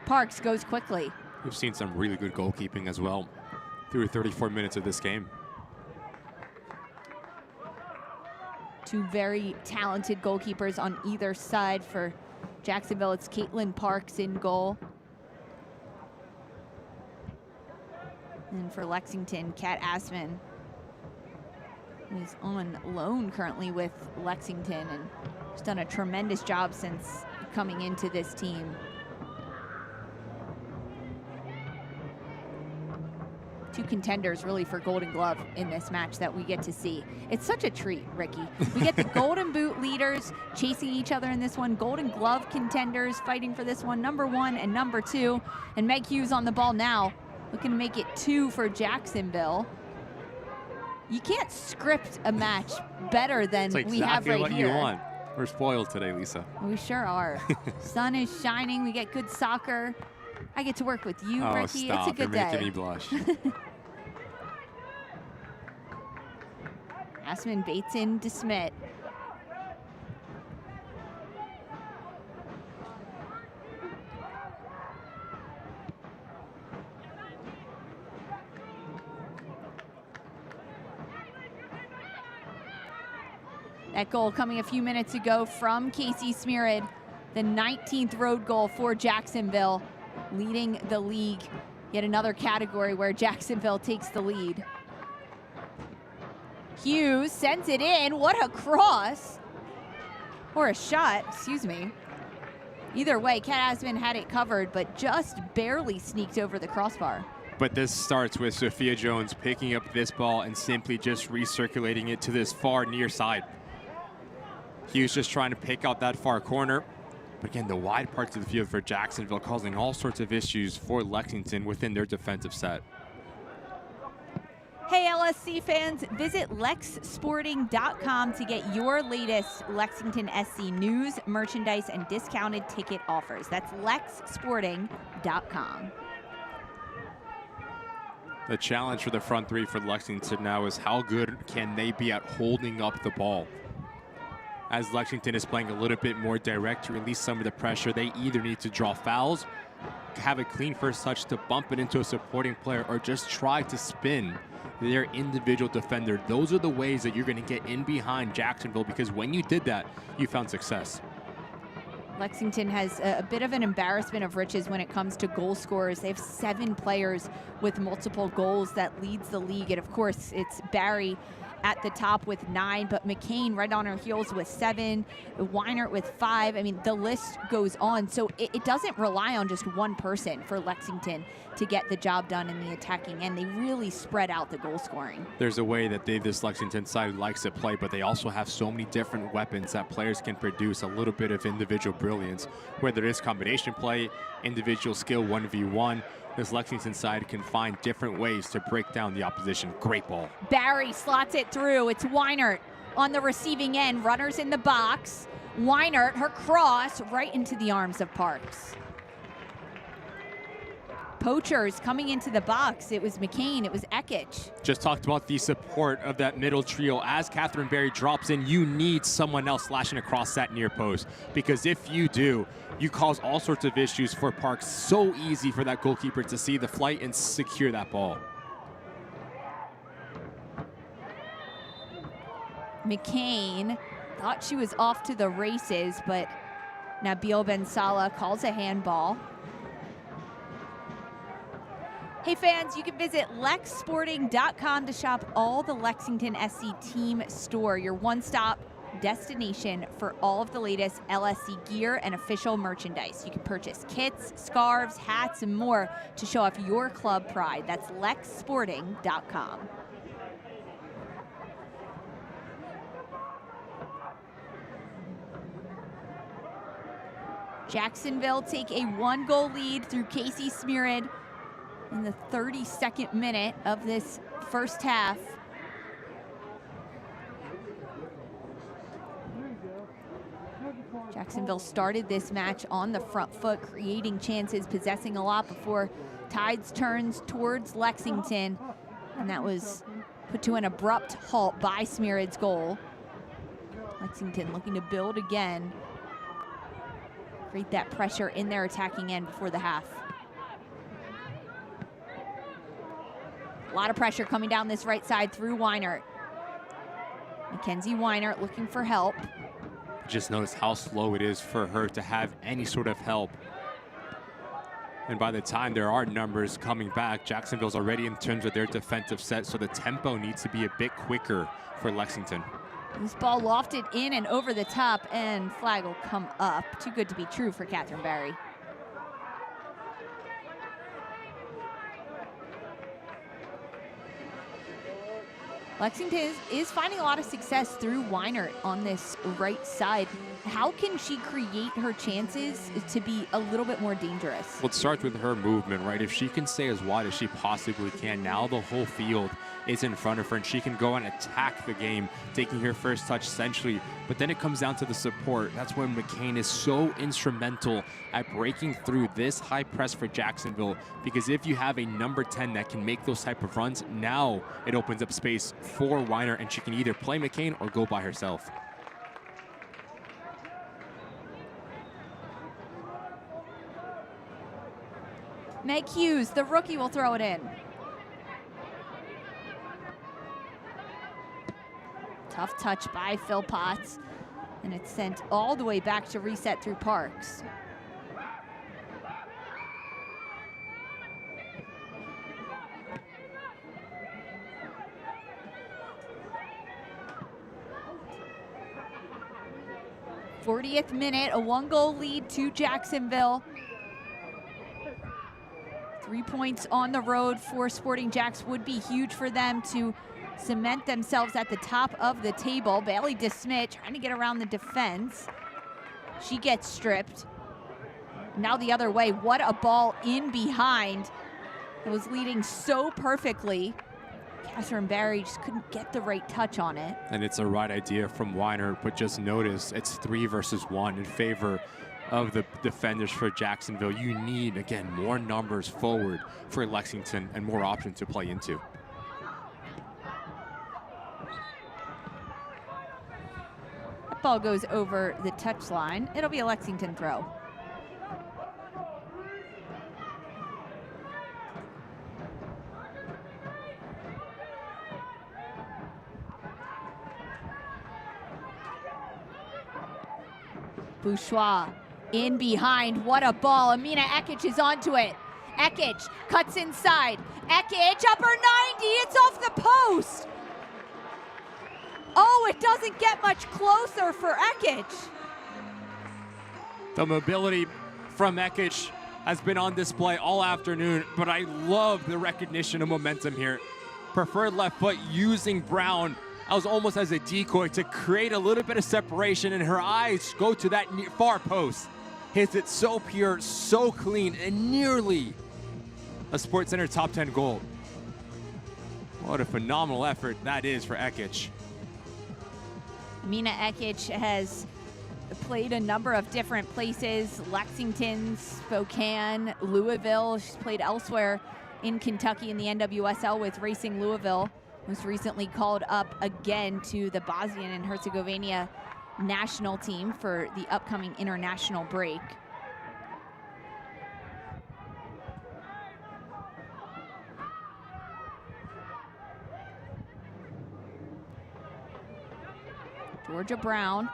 Parks goes quickly. We've seen some really good goalkeeping as well through 34 minutes of this game. Two very talented goalkeepers on either side for Jacksonville. It's Caitlin Parks in goal. And for Lexington, Kat Assman, who's on loan currently with Lexington and has done a tremendous job since coming into this team. Two contenders really for Golden Glove in this match that we get to see. It's such a treat, Ricky. We get the Golden Boot leaders chasing each other in this one. Golden Glove contenders fighting for this one, number 1 and number 2. And Meg Hughes on the ball now, looking to make it 2 for Jacksonville. You can't script a match better than It's we have right what here. You want. We're spoiled today, Lisa. We sure are. Sun is shining. We get good soccer. I get to work with you, Oh, Ricky. stop. It's a good You're day. making me blush. Assman baits in DeSmit. That goal coming a few minutes ago from Casey Smearid, the 19th road goal for Jacksonville, leading the league. Yet another category where Jacksonville takes the lead. Hughes sends it in. What a cross. Or a shot, excuse me. Either way, Kat Assman had it covered, but just barely sneaked over the crossbar. But this starts with Sophia Jones picking up this ball and simply just recirculating it to this far near side. Hughes just trying to pick out that far corner. But again, the wide parts of the field for Jacksonville causing all sorts of issues for Lexington within their defensive set. Hey LSC fans, visit lexsporting.com to get your latest Lexington SC news, merchandise, and discounted ticket offers. That's lexsporting.com. The challenge for the front three for Lexington now is how good can they be at holding up the ball? As Lexington is playing a little bit more direct to release some of the pressure, they either need to draw fouls, have a clean first touch to bump it into a supporting player, or just try to spin their individual defender. Those are the ways that you're going to get in behind Jacksonville, because when you did that, you found success. Lexington has a bit of an embarrassment of riches when it comes to goal scorers. They have 7 players with multiple goals that leads the league. And of course, it's Barry at the top with 9, but McCain right on her heels with 7, Weinert with 5. I mean, the list goes on. So it doesn't rely on just one person for Lexington to get the job done in the attacking end. They really spread out the goal scoring. There's a way that this Lexington side likes to play, but they also have so many different weapons that players can produce a little bit of individual brilliance, whether it's combination play, individual skill 1v1. This Lexington side can find different ways to break down the opposition. Great ball. Barry slots it through. It's Weinert on the receiving end. Runners in the box. Weinert, her cross right into the arms of Parks. Poachers coming into the box. It was McCain. It was Ekich. Just talked about the support of that middle trio. As Catherine Berry drops in, you need someone else slashing across that near post, because if you do, you cause all sorts of issues for Parks. So easy for that goalkeeper to see the flight and secure that ball. McCain thought she was off to the races, but Nabil Ben Salah calls a handball. Hey fans, you can visit lexsporting.com to shop all the Lexington SC team store, your one-stop destination for all of the latest LSC gear and official merchandise. You can purchase kits, scarves, hats, and more to show off your club pride. That's lexsporting.com. Jacksonville take a 1-goal lead through Casey Smearid in the 32nd minute of this first half. Jacksonville started this match on the front foot, creating chances, possessing a lot before Tides turns towards Lexington. And that was put to an abrupt halt by Smeared's goal. Lexington looking to build again. Create that pressure in their attacking end before the half. A lot of pressure coming down this right side through Weinert. Mackenzie Weinert looking for help. Just notice how slow it is for her to have any sort of help. And by the time there are numbers coming back, Jacksonville's already in terms of their defensive set, so the tempo needs to be a bit quicker for Lexington. This ball lofted in and over the top, and flag will come up. Too good to be true for Catherine Barry. Lexington is finding a lot of success through Weinert on this right side. How can she create her chances to be a little bit more dangerous? Well, it starts with her movement, right? If she can stay as wide as she possibly can, now the whole field is in front of her, and she can go and attack the game, taking her first touch essentially. But then it comes down to the support. That's when McCain is so instrumental at breaking through this high press for Jacksonville, because if you have a number 10 that can make those type of runs, now it opens up space for Weinert, and she can either play McCain or go by herself. Meg Hughes, the rookie, will throw it in. Tough touch by Phil Potts, and it's sent all the way back to reset through Parks. '40th minute, a 1-goal lead to Jacksonville. 3 points on the road for Sporting Jacks would be huge for them to cement themselves at the top of the table. Bailey DeSmit trying to get around the defense. She gets stripped. Now the other way. What a ball in behind. It was leading so perfectly. Catherine Barry just couldn't get the right touch on it. And it's a right idea from Weinert, but just notice it's 3 versus 1 in favor of the defenders for Jacksonville. You need, again, more numbers forward for Lexington and more options to play into. That ball goes over the touchline. It'll be a Lexington throw. Bourgeois in behind. What a ball. Amina Ekic is onto it. Ekic cuts inside. Ekic, upper 90. It's off the post. Oh, it doesn't get much closer for Ekic. The mobility from Ekic has been on display all afternoon, but I love the recognition of momentum here. Preferred left foot using Brown. I was almost as a decoy to create a little bit of separation, and her eyes go to that far post. Hits it so pure, so clean, and nearly a SportsCenter top 10 goal. What a phenomenal effort that is for Ekic. Amina Ekic has played a number of different places. Lexington, Spokane, Louisville. She's played elsewhere in Kentucky in the NWSL with Racing Louisville. Most recently called up again to the Bosnian and Herzegovina national team for the upcoming international break. Georgia Brown,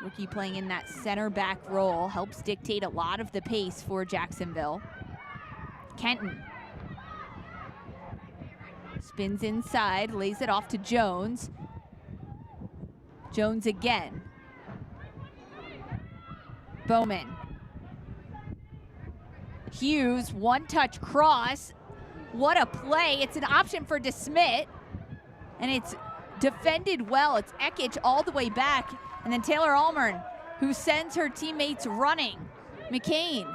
rookie playing in that center back role, helps dictate a lot of the pace for Jacksonville. Kenton spins inside, lays it off to Jones. Jones again. Bowman. Hughes, one-touch cross. What a play. It's an option for DeSmit, and it's defended well. It's Ekic all the way back, and then Taylor Allmern, who sends her teammates running. McCain.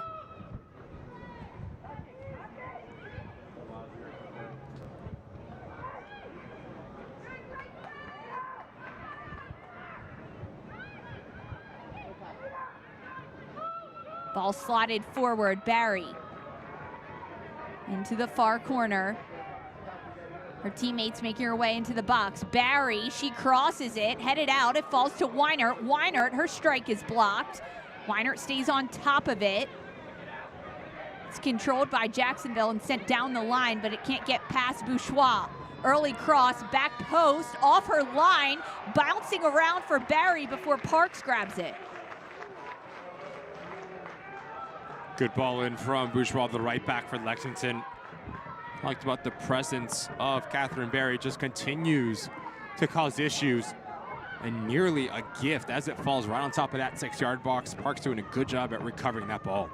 Ball slotted forward, Barry. Into the far corner. Her teammates making her way into the box. Barry, she crosses it, headed out. It falls to Weinert. Weinert, her strike is blocked. Weinert stays on top of it. It's controlled by Jacksonville and sent down the line, but it can't get past Bourgeois. Early cross, back post, off her line, bouncing around for Barry before Parks grabs it. Good ball in from Bourgeois, the right back for Lexington. Talked about the presence of Catherine Barry, just continues to cause issues. And nearly a gift as it falls right on top of that 6-yard box. Parks doing a good job at recovering that ball.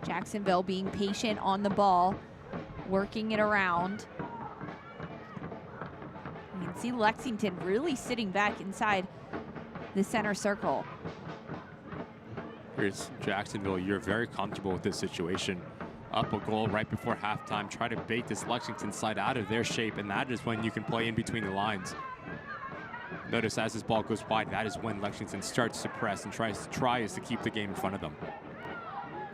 Jacksonville being patient on the ball, working it around. You can see Lexington really sitting back inside the center circle. Here's Jacksonville. You're very comfortable with this situation. Up a goal right before halftime. Try to bait this Lexington side out of their shape, and that is when you can play in between the lines. Notice as this ball goes wide, that is when Lexington starts to press and tries to keep the game in front of them.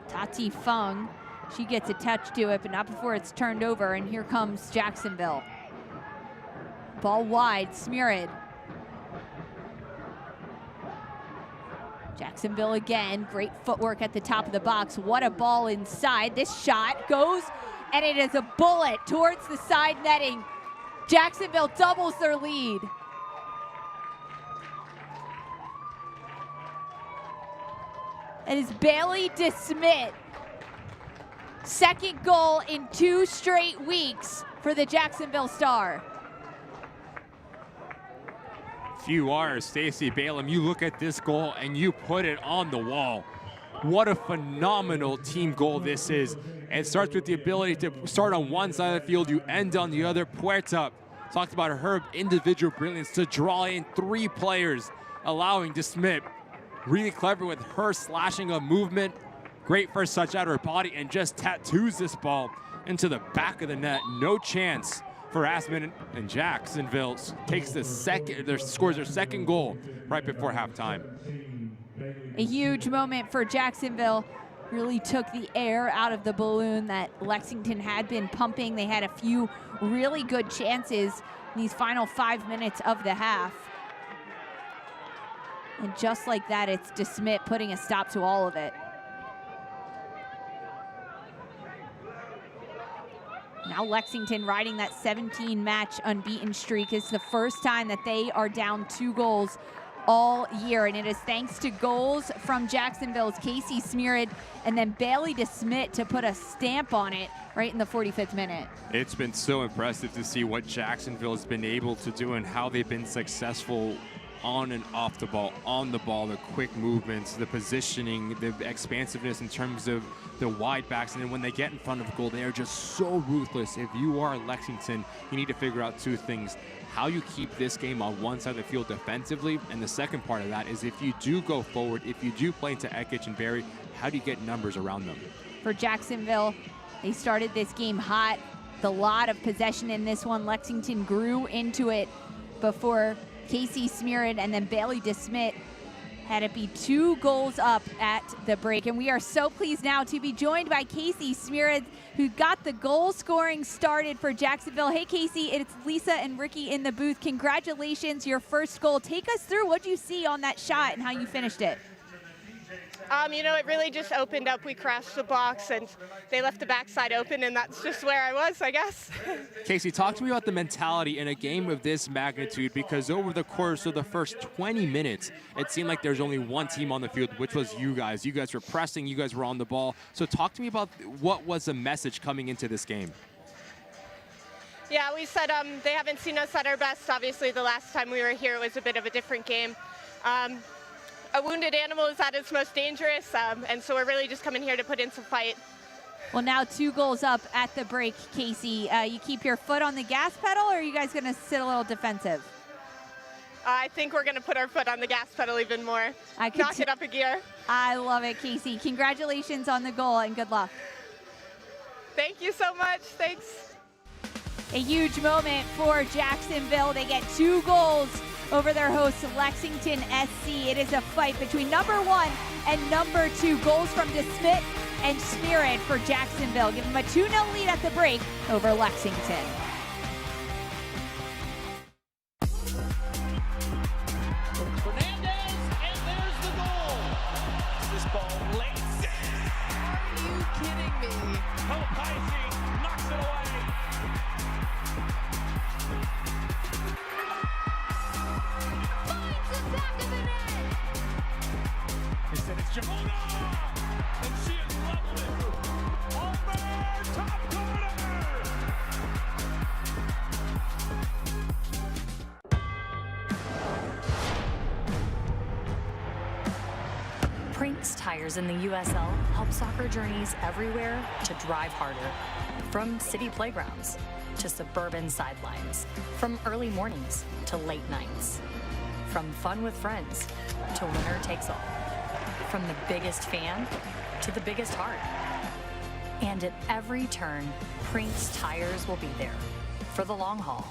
Tati Fung, she gets a touch to it, but not before it's turned over, and here comes Jacksonville. Ball wide, Smeared. Jacksonville again, great footwork at the top of the box. What a ball inside. This shot goes, and it is a bullet towards the side netting. Jacksonville doubles their lead. It is Bailey DeSmit. Second goal in 2 straight weeks for the Jacksonville Star. You are Stacey Balaam. You look at this goal and you put it on the wall. What a phenomenal team goal this is. It starts with the ability to start on one side of the field, you end on the other. Puerta talked about her individual brilliance to draw in 3 players, allowing DeSmit. Really clever with her slashing of movement. Great first touch out of her body and just tattoos this ball into the back of the net. No chance for Asman, and Jacksonville takes the scores their second goal right before halftime. A huge moment for Jacksonville. Really took the air out of the balloon that Lexington had been pumping. They had a few really good chances in these final 5 minutes of the half. And just like that, it's DeSmit putting a stop to all of it. Now Lexington riding that 17-match unbeaten streak. It's the first time that they are down 2 goals all year, and it is thanks to goals from Jacksonville's Casey Smeared and then Bailey DeSmit to put a stamp on it right in the 45th minute. It's been so impressive to see what Jacksonville has been able to do and how they've been successful on and off the ball, on the ball, the quick movements, the positioning, the expansiveness in terms of the wide backs. And then when they get in front of goal, they are just so ruthless. If you are Lexington, you need to figure out 2 things. How you keep this game on one side of the field defensively, and the second part of that is if you do go forward, if you do play into Ekich and Barry, how do you get numbers around them? For Jacksonville, they started this game hot. A lot of possession in this one. Lexington grew into it before Casey Smeared and then Bailey DeSmit had it be 2 goals up at the break. And we are so pleased now to be joined by Casey Smeared, who got the goal scoring started for Jacksonville. Hey Casey, it's Lisa and Ricky in the booth. Congratulations, your first goal. Take us through what you see on that shot and how you finished it. You know, it really just opened up. We crashed the box, and they left the backside open, and that's just where I was, I guess. Casey, talk to me about the mentality in a game of this magnitude, because over the course of the first 20 minutes, it seemed like there's only one team on the field, which was you guys. You guys were pressing, you guys were on the ball. So talk to me about what was the message coming into this game. Yeah, we said they haven't seen us at our best. Obviously, the last time we were here, it was a bit of a different game. A wounded animal is at its most dangerous, and so we're really just coming here to put in some fight. Well, now 2 goals up at the break, Casey. You keep your foot on the gas pedal, or are you guys going to sit a little defensive? I think we're going to put our foot on the gas pedal even more. Knock it up a gear. I love it, Casey. Congratulations on the goal and good luck. Thank you so much. Thanks. A huge moment for Jacksonville. They get 2 goals over their hosts, Lexington SC. It is a fight between number 1 and number 2. Goals from DeSmit and Spirit for Jacksonville. Give them a 2-0 lead at the break over Lexington. Fernandez, and there's the goal. This ball late. Are you kidding me? Heisey knocks it away. Finds the back of the net. Instead it's Jamona, and she has leveled it. Over top corner. Prinks tires in the USL help soccer journeys everywhere to drive harder. From city playgrounds to suburban sidelines, from early mornings to late nights, from fun with friends to winner takes all, from the biggest fan to the biggest heart. And at every turn, Prinks tires will be there for the long haul.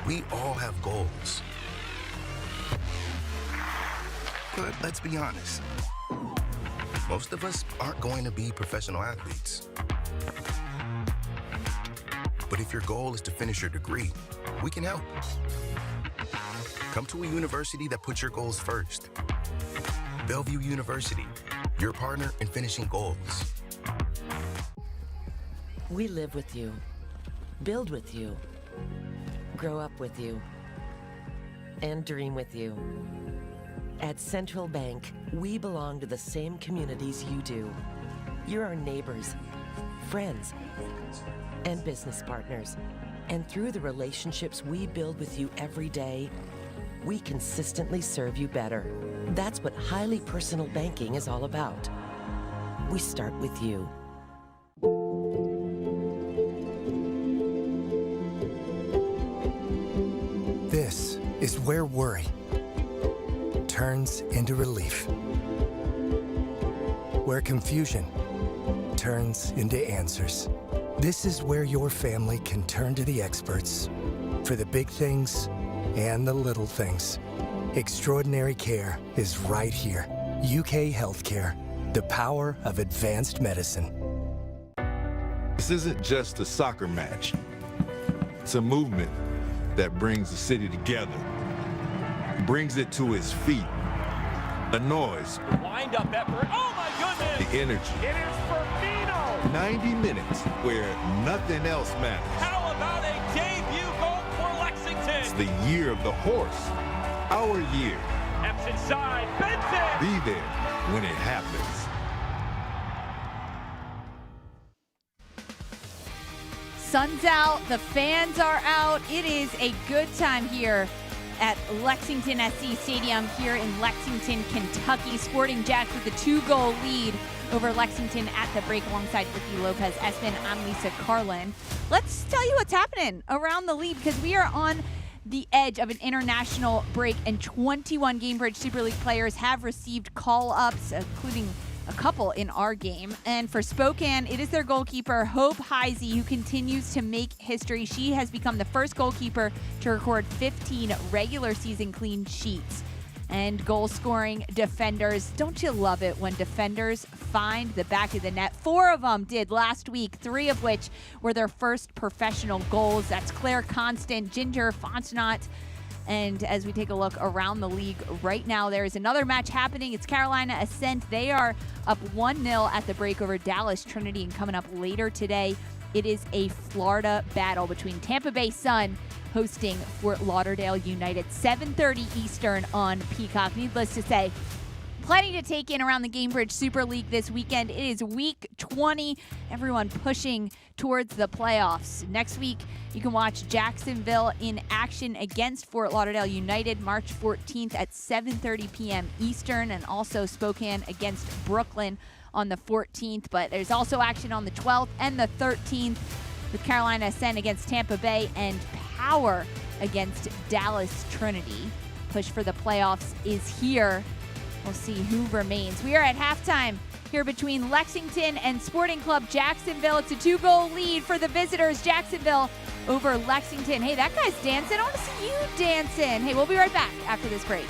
We all have goals. But let's be honest. Most of us aren't going to be professional athletes. But if your goal is to finish your degree, we can help. Come to a university that puts your goals first. Bellevue University, your partner in finishing goals. We live with you, build with you, grow up with you, and dream with you. At Central Bank, we belong to the same communities you do. You're our neighbors, friends, and business partners. And through the relationships we build with you every day, we consistently serve you better. That's what highly personal banking is all about. We start with you. This is where worry turns into relief. Where confusion turns into answers. This is where your family can turn to the experts for the big things and the little things. Extraordinary care is right here. UK Healthcare, the power of advanced medicine. This isn't just a soccer match. It's a movement that brings the city together, brings it to its feet. A noise. Wind up effort. Oh my goodness! The energy. It is Firmino. 90 minutes where nothing else matters. How about a debut goal for Lexington? It's the year of the horse. Our year. Eps inside. Benson! Be there when it happens. Sun's out, the fans are out. It is a good time here at Lexington SC Stadium here in Lexington, Kentucky. Sporting JAX with a 2-goal lead over Lexington at the break alongside Ricky Lopez, Espen, I'm Lisa Carlin. Let's tell you what's happening around the league because we are on the edge of an international break and 21 Gainbridge Super League players have received call-ups, including a couple in our game. And for Spokane, it is their goalkeeper, Hope Heisey, who continues to make history. She has become the first goalkeeper to record 15 regular season clean sheets. And goal-scoring defenders, don't you love it when defenders find the back of the net? 4 of them did last week, 3 of which were their first professional goals. That's Claire Constant, Ginger Fontenot. And as we take a look around the league right now, there is another match happening. It's Carolina Ascent. They are up 1-0 at the break over Dallas Trinity. And coming up later today, it is a Florida battle between Tampa Bay Sun hosting Fort Lauderdale United, 7:30 Eastern on Peacock. Needless to say, plenty to take in around the Gainbridge Super League this weekend. It is week 20. Everyone pushing towards the playoffs. Next week, you can watch Jacksonville in action against Fort Lauderdale United March 14th at 7:30 p.m. Eastern, and also Spokane against Brooklyn on the 14th, but there's also action on the 12th and the 13th with Carolina Ascent against Tampa Bay and Power against Dallas Trinity. Push for the playoffs is here. We'll see who remains. We are at halftime here between Lexington and Sporting Club Jacksonville. It's a 2-goal lead for the visitors, Jacksonville over Lexington. Hey, that guy's dancing. I want to see you dancing. Hey, we'll be right back after this break.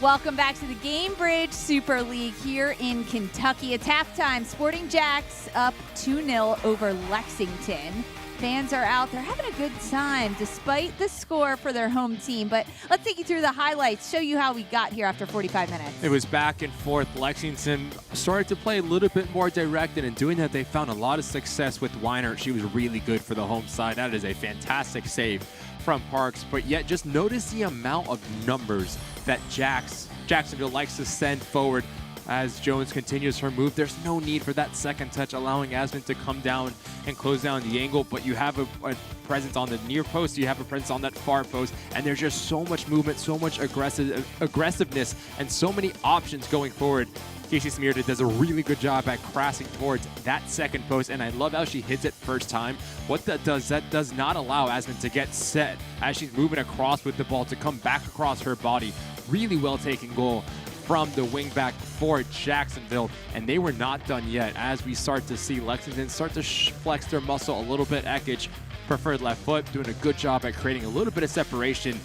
Welcome back to the Gainbridge Super League here in Kentucky. It's halftime. Sporting JAX up 2-0 over Lexington. Fans are out. They're having a good time despite the score for their home team. But let's take you through the highlights, show you how we got here after 45 minutes. It was back and forth. Lexington started to play a little bit more direct, and in doing that, they found a lot of success with Weiner. She was really good for the home side. That is a fantastic save from Parks. But yet, just notice the amount of numbers that Jacksonville likes to send forward as Jones continues her move. There's no need for that second touch, allowing Asmund to come down and close down the angle, but you have a presence on the near post, you have a presence on that far post, and there's just so much movement, so much aggressiveness, and so many options going forward. Casey Smirda does a really good job at crossing towards that second post, and I love how she hits it first time. What that does not allow Asmund to get set as she's moving across with the ball to come back across her body. Really well taken goal from the wingback for Jacksonville, and they were not done yet as we start to see Lexington start to flex their muscle a little bit. Ekic, preferred left foot, doing a good job at creating a little bit of separation,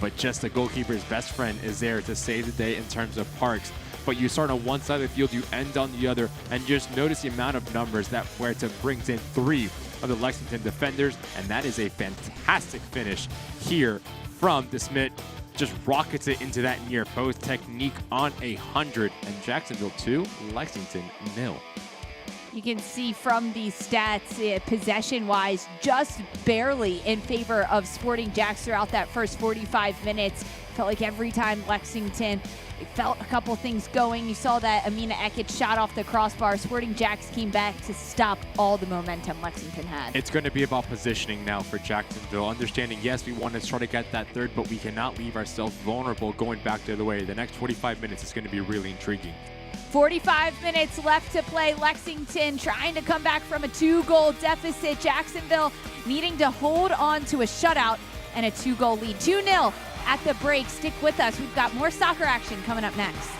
but just the goalkeeper's best friend is there to save the day in terms of Parks. But you start on one side of the field, you end on the other, and just notice the amount of numbers that Puerta brings in. 3 of the Lexington defenders, and that is a fantastic finish here from DeSmit. Just rockets it into that near post. Technique on 100, and Jacksonville 2, Lexington 0. You can see from these stats, possession-wise, just barely in favor of Sporting JAX throughout that first 45 minutes. Felt like every time Lexington felt a couple things going. You saw that Amina Ekic shot off the crossbar. Sporting JAX came back to stop all the momentum Lexington had. It's going to be about positioning now for Jacksonville. Understanding, yes, we want to try to get that third, but we cannot leave ourselves vulnerable going back the other way. The next 45 minutes is going to be really intriguing. 45 minutes left to play. Lexington trying to come back from a 2-goal deficit. Jacksonville needing to hold on to a shutout and a 2-goal lead. 2-0 at the break. Stick with us. We've got more soccer action coming up next.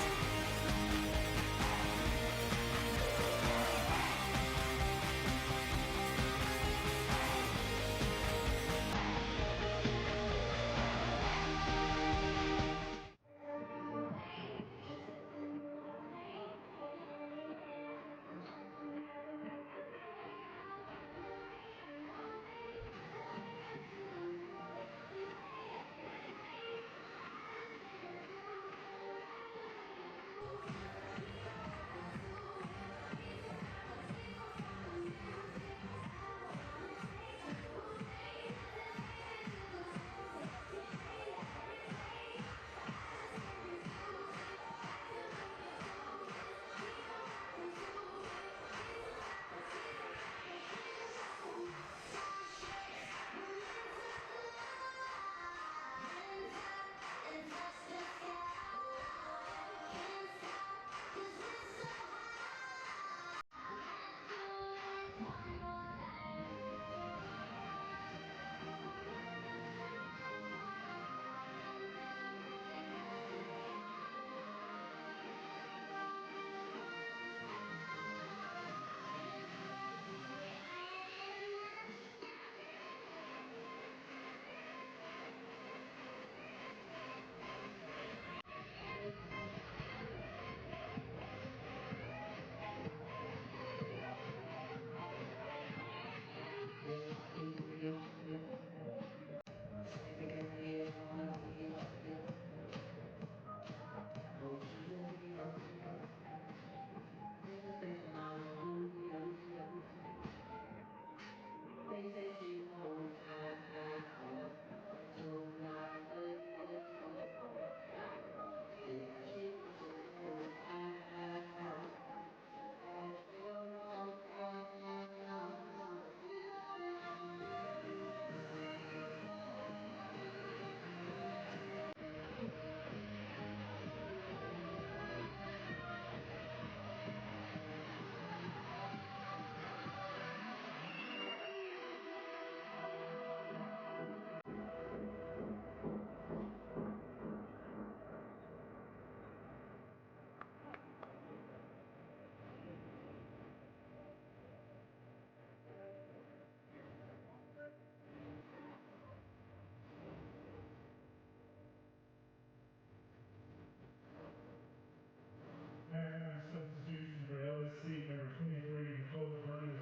Substitution for LSC number 23, Nicole Burness,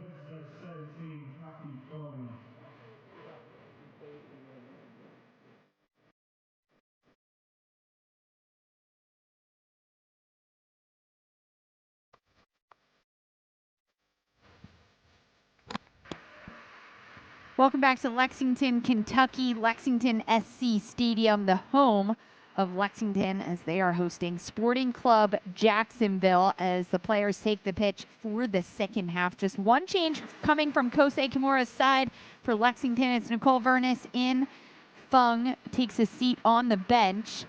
replaces number 17, Poppy Fung. Welcome back to Lexington, Kentucky, Lexington SC Stadium, the home of Lexington, as they are hosting Sporting Club Jacksonville as the players take the pitch for the second half. Just one change coming from Kosei Kimura's side for Lexington. It's Nicole Vernus in. Fung takes a seat on the bench.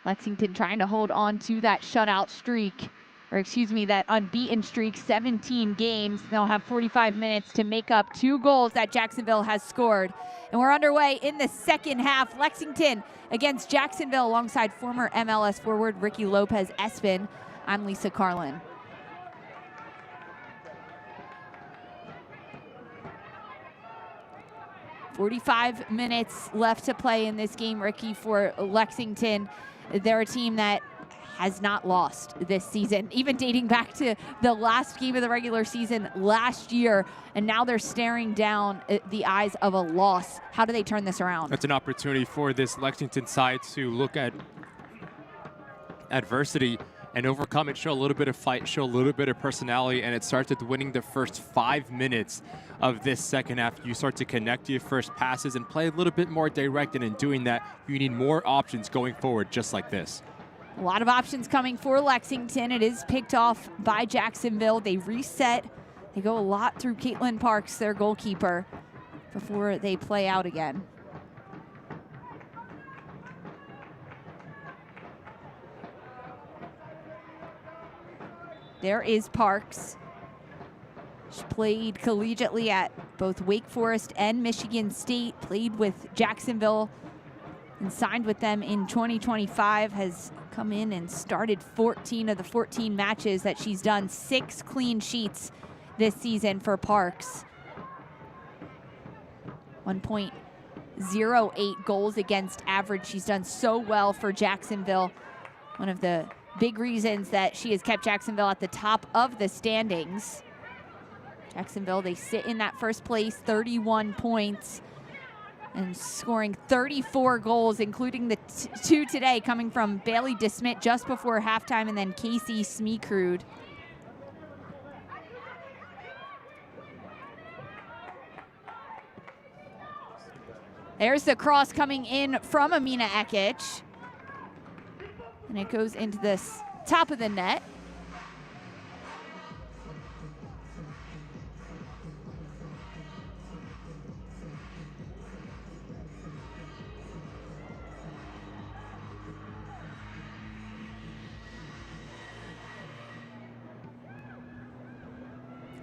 Lexington trying to hold on to that shutout streak, or excuse me, that unbeaten streak, 17 games. They'll have 45 minutes to make up 2 goals that Jacksonville has scored. And we're underway in the second half. Lexington against Jacksonville alongside former MLS forward Ricky Lopez-Espin. I'm Lisa Carlin. "45 minutes left to play in this game, Ricky, for Lexington. They're a team that has not lost this season, even dating back to the last game of the regular season last year. And now they're staring down the eyes of a loss. How do they turn this around? It's an opportunity for this Lexington side to look at adversity and overcome it, show a little bit of fight, show a little bit of personality, and it starts with winning the first 5 minutes of this second half. You start to connect to your first passes and play a little bit more direct, and in doing that, you need more options going forward just like this. A lot of options coming for Lexington. It is picked off by Jacksonville. They reset. They go a lot through Caitlin Parks, their goalkeeper, before they play out again. There is Parks. She played collegiately at both Wake Forest and Michigan State, played with Jacksonville and signed with them in 2025, has come in and started 14 of the 14 matches that she's done, 6 clean sheets this season for Parks. 1.08 goals against average. She's done so well for Jacksonville. One of the big reasons that she has kept Jacksonville at the top of the standings. Jacksonville, they sit in that first place, 31 points, and scoring 34 goals, including the 2 today coming from Bailey DeSmit just before halftime, and then Casey Smeekrud. There's the cross coming in from Amina Ekic. And it goes into this top of the net.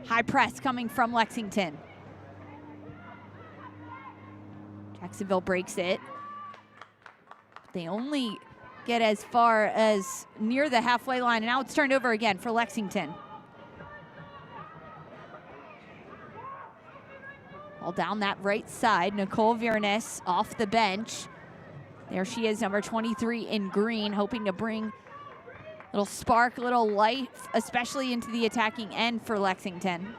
High press coming from Lexington. Jacksonville breaks it. They only get as far as near the halfway line, and now it's turned over again for Lexington. All down that right side, Nicole Viernes off the bench. There she is, number 23 in green, hoping to bring a little spark, a little life, especially into the attacking end for Lexington.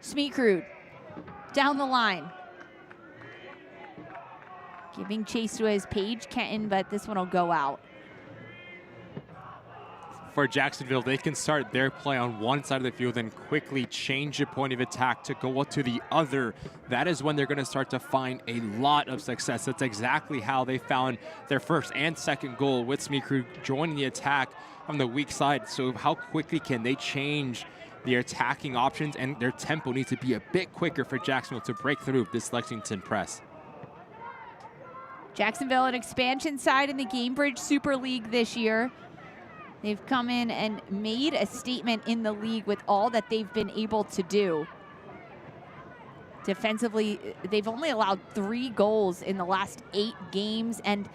Smeekrud down the line. Giving chase to his Paige Kenton, but this one will go out. For Jacksonville, they can start their play on one side of the field and quickly change the point of attack to go to the other. That is when they're going to start to find a lot of success. That's exactly how they found their first and second goal, with Smeekrud joining the attack on the weak side. So how quickly can they change their attacking options, and their tempo needs to be a bit quicker for Jacksonville to break through this Lexington press. Jacksonville, an expansion side in the Gainbridge Super League this year. They've come in and made a statement in the league with all that they've been able to do. Defensively, they've only allowed 3 goals in the last 8 games. And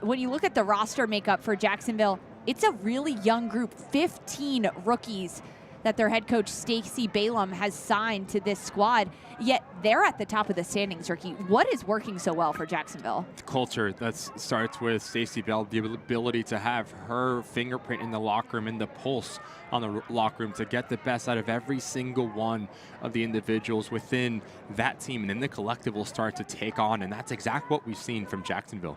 when you look at the roster makeup for Jacksonville, it's a really young group, 15 rookies that their head coach Stacey Balaam has signed to this squad, yet they're at the top of the standings, Ricky. What is working so well for Jacksonville? The culture that starts with Stacey Bell, the ability to have her fingerprint in the locker room, in the pulse on the locker room, to get the best out of every single one of the individuals within that team, and then the collective will start to take on, and that's exactly what we've seen from Jacksonville.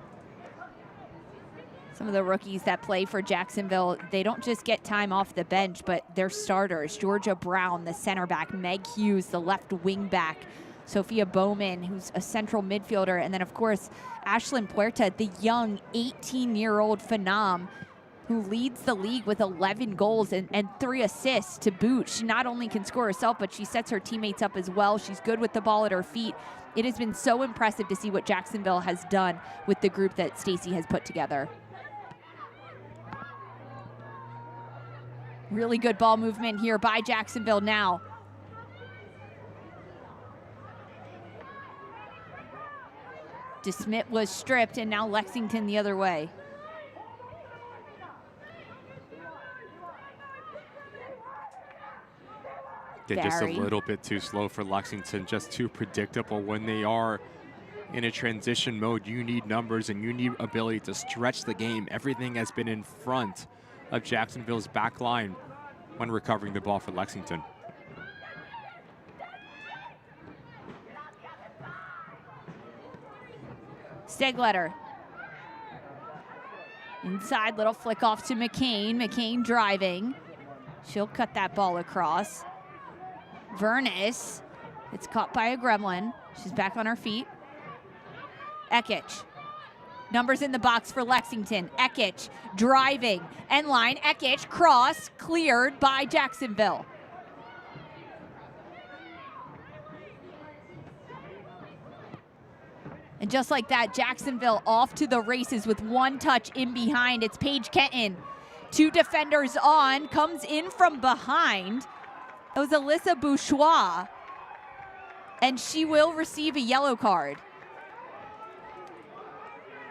Some of the rookies that play for Jacksonville, they don't just get time off the bench, but they're starters. Georgia Brown, the center back, Meg Hughes, the left wing back, Sophia Bowman, who's a central midfielder, and then, of course, Ashlyn Puerta, the young 18-year-old phenom who leads the league with 11 goals and 3 assists to boot. She not only can score herself, but she sets her teammates up as well. She's good with the ball at her feet. It has been so impressive to see what Jacksonville has done with the group that Stacey has put together. Really good ball movement here by Jacksonville now. DeSmit was stripped, and now Lexington the other way. They're just a little bit too slow for Lexington, just too predictable. When they are in a transition mode, you need numbers and you need ability to stretch the game. Everything has been in front of Jacksonville's back line when recovering the ball for Lexington. Stegletter. Inside, little flick off to McCain. McCain driving. She'll cut that ball across. Vernis. It's caught by a gremlin. She's back on her feet. Ekich. Numbers in the box for Lexington. Ekich driving. End line. Ekich cross. Cleared by Jacksonville. And just like that, Jacksonville off to the races with one touch in behind. It's Paige Kenton. Two defenders on. Comes in from behind. It was Alyssa Bourgeois. And she will receive a yellow card.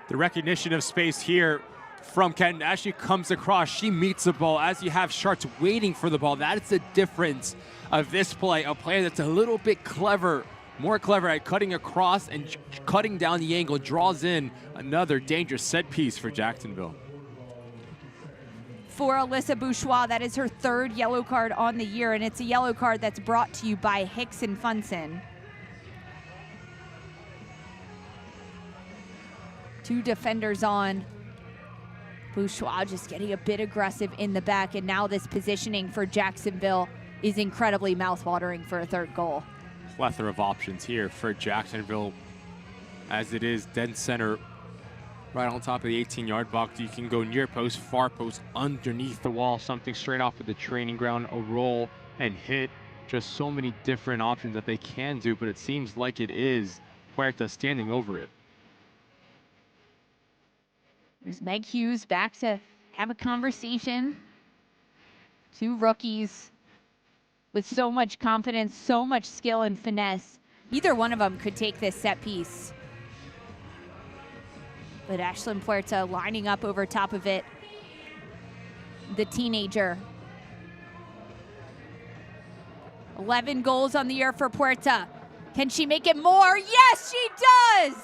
The recognition of space here from Kenton as she comes across. She meets the ball as you have Sharks waiting for the ball. That is the difference of this play. A player that's a little bit clever, more clever at cutting across and cutting down the angle, draws in another dangerous set piece for Jacksonville. For Alyssa Bourgeois, that is her third yellow card on the year, and it's a yellow card that's brought to you by Hicks and Funson. Two defenders on. Bourgeois just getting a bit aggressive in the back, and now this positioning for Jacksonville is incredibly mouthwatering for a third goal. Plethora of options here for Jacksonville, as it is dead center right on top of the 18-yard box. You can go near post, far post, underneath the wall, something straight off of the training ground, a roll and hit. Just so many different options that they can do, but it seems like it is Puerta standing over it. There's Meg Hughes back to have a conversation. Two rookies with so much confidence, so much skill and finesse. Either one of them could take this set piece. But Ashlyn Puerta lining up over top of it. The teenager. 11 goals on the year for Puerta. Can she make it more? Yes, she does!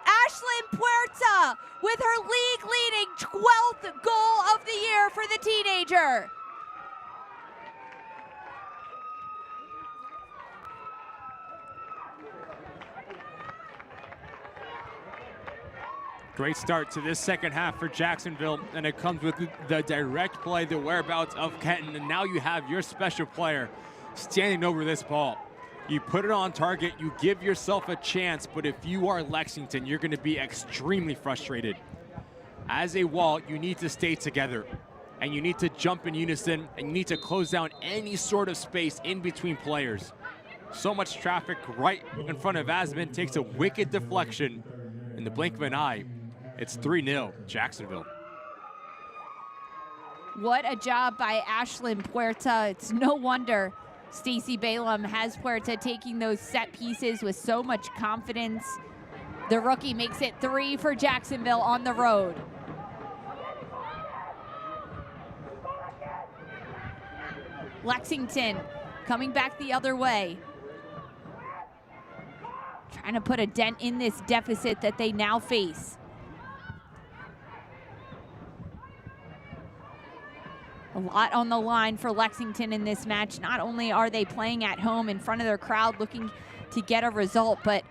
Ashlyn Puerta with her league-leading 12th goal of the year for the teenager. Great start to this second half for Jacksonville, and it comes with the direct play, the whereabouts of Kenton, and now you have your special player standing over this ball. You put it on target, you give yourself a chance, but if you are Lexington, you're going to be extremely frustrated. As a wall, you need to stay together, and you need to jump in unison, and you need to close down any sort of space in between players. So much traffic right in front of Asman takes a wicked deflection. In the blink of an eye, it's 3-0 Jacksonville. What a job by Ashlyn Puerta. It's no wonder Stacey Balaam has Puerta taking those set pieces with so much confidence. The rookie makes it 3 for Jacksonville on the road. Lexington coming back the other way. Trying to put a dent in this deficit that they now face. A lot on the line for Lexington in this match. Not only are they playing at home in front of their crowd looking to get a result, but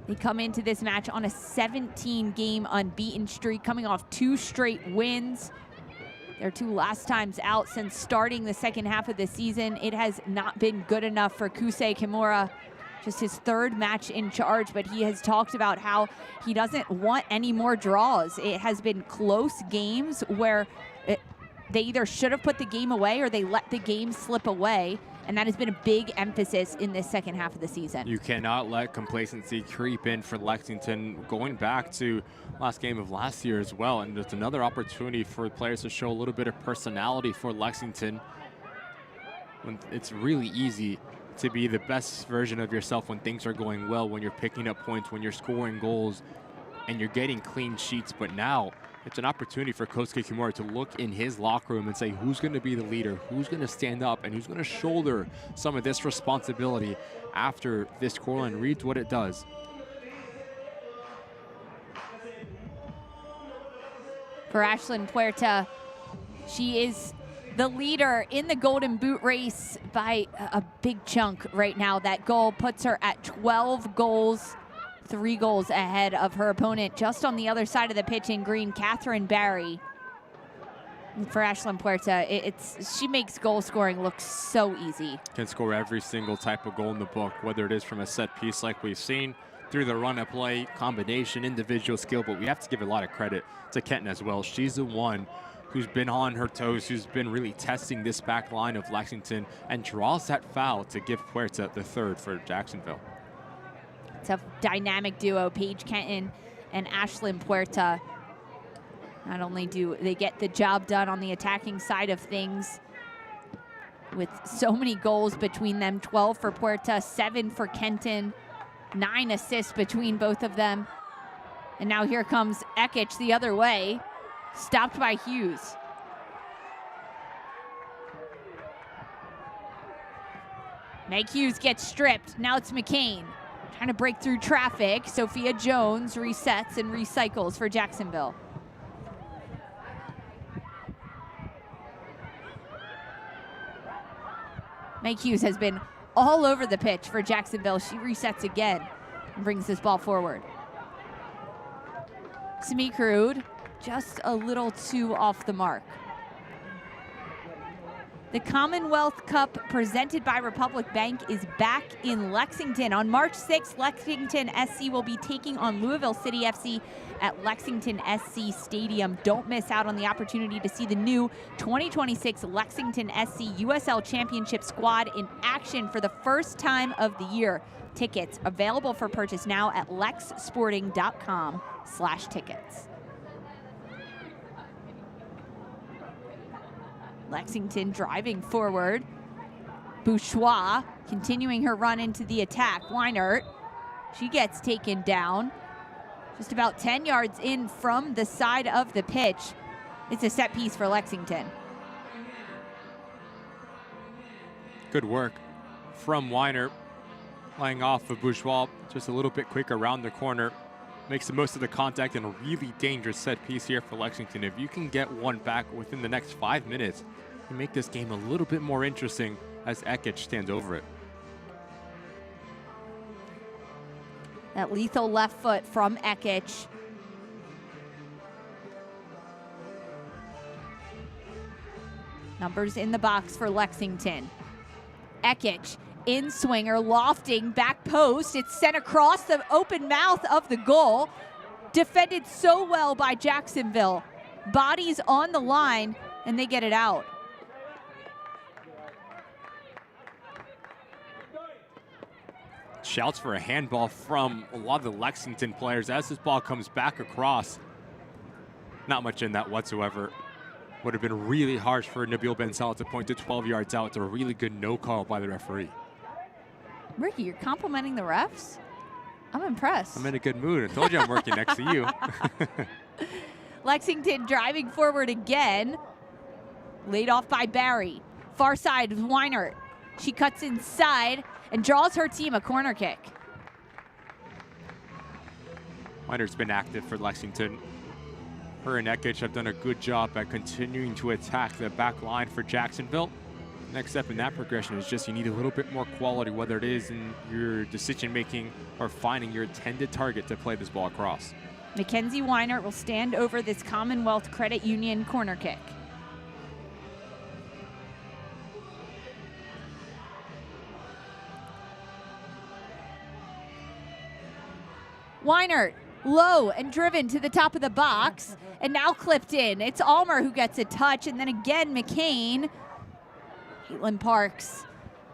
they come into this match on a 17-game unbeaten streak, coming off 2 straight wins. Their 2 last times out since starting the second half of the season. It has not been good enough for Kusei Kimura. Just his 3rd match in charge, but he has talked about how he doesn't want any more draws. It has been close games where they either should have put the game away or they let the game slip away, and that has been a big emphasis in this second half of the season. You cannot let complacency creep in for Lexington, going back to last game of last year as well, and it's another opportunity for players to show a little bit of personality for Lexington. When it's really easy to be the best version of yourself when things are going well, when you're picking up points, when you're scoring goals, and you're getting clean sheets. But now It's an opportunity for Kosuke Kimura to look in his locker room and say who's going to be the leader, who's going to stand up, and who's going to shoulder some of this responsibility after this scoreline reads what it does. For Ashlyn Puerta, she is the leader in the Golden Boot race by a big chunk right now. That goal puts her at 12 goals. 3 goals ahead of her opponent just on the other side of the pitch in green, Catherine Barry. For Ashlyn Puerta, she makes goal scoring look so easy. Can score every single type of goal in the book, whether it is from a set piece like we've seen, through the run of play, combination, individual skill, but we have to give a lot of credit to Kenton as well. She's the one who's been on her toes, who's been really testing this back line of Lexington, and draws that foul to give Puerta the third for Jacksonville. It's a dynamic duo, Paige Kenton and Ashlyn Puerta. Not only do they get the job done on the attacking side of things with so many goals between them, 12 for Puerta, 7 for Kenton, 9 assists between both of them. And now here comes Ekich the other way, stopped by Hughes. Meg Hughes gets stripped. Now it's McCain trying to break through traffic. Sophia Jones resets and recycles for Jacksonville. Meg Hughes has been all over the pitch for Jacksonville. She resets again and brings this ball forward. Smeekrud just a little too off the mark. The Commonwealth Cup presented by Republic Bank is back in Lexington. On March 6th, Lexington SC will be taking on Louisville City FC at Lexington SC Stadium. Don't miss out on the opportunity to see the new 2026 Lexington SC USL Championship squad in action for the first time of the year. Tickets available for purchase now at lexsporting.com/tickets. Lexington driving forward. Bourgeois continuing her run into the attack. Weinert, she gets taken down. Just about 10 yards in from the side of the pitch. It's a set piece for Lexington. Good work from Weinert, laying off of Bourgeois just a little bit quick around the corner. Makes the most of the contact and a really dangerous set piece here for Lexington. If you can get one back within the next 5 minutes, you make this game a little bit more interesting as Ekich stands over it. That lethal left foot from Ekich. Numbers in the box for Lexington. Ekich in swinger, lofting, back post. It's sent across the open mouth of the goal. Defended so well by Jacksonville. Bodies on the line, and they get it out. Shouts for a handball from a lot of the Lexington players as this ball comes back across. Not much in that whatsoever. Would have been really harsh for Nabil Ben Salah to point to 12 yards out. It's a really good no call by the referee. Ricky, you're complimenting the refs? I'm impressed. I'm in a good mood. I told you I'm working next to you. Lexington driving forward again. Laid off by Barry. Far side of Weinert. She cuts inside and draws her team a corner kick. Weinert's been active for Lexington. Her and Ekich have done a good job at continuing to attack the back line for Jacksonville. Next step in that progression is just you need a little bit more quality, whether it is in your decision making or finding your intended target to play this ball across. Mackenzie Weinert will stand over this Commonwealth Credit Union corner kick. Weinert low and driven to the top of the box and now clipped in. It's Almer who gets a touch, and then again McCain. Caitlin Parks,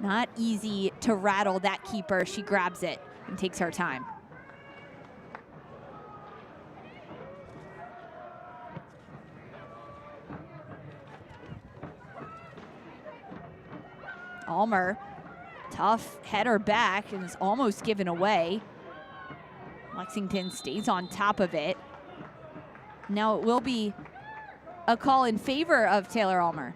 not easy to rattle that keeper. She grabs it and takes her time. Almer, tough header back and is almost given away. Lexington stays on top of it. Now it will be a call in favor of Taylor Almer.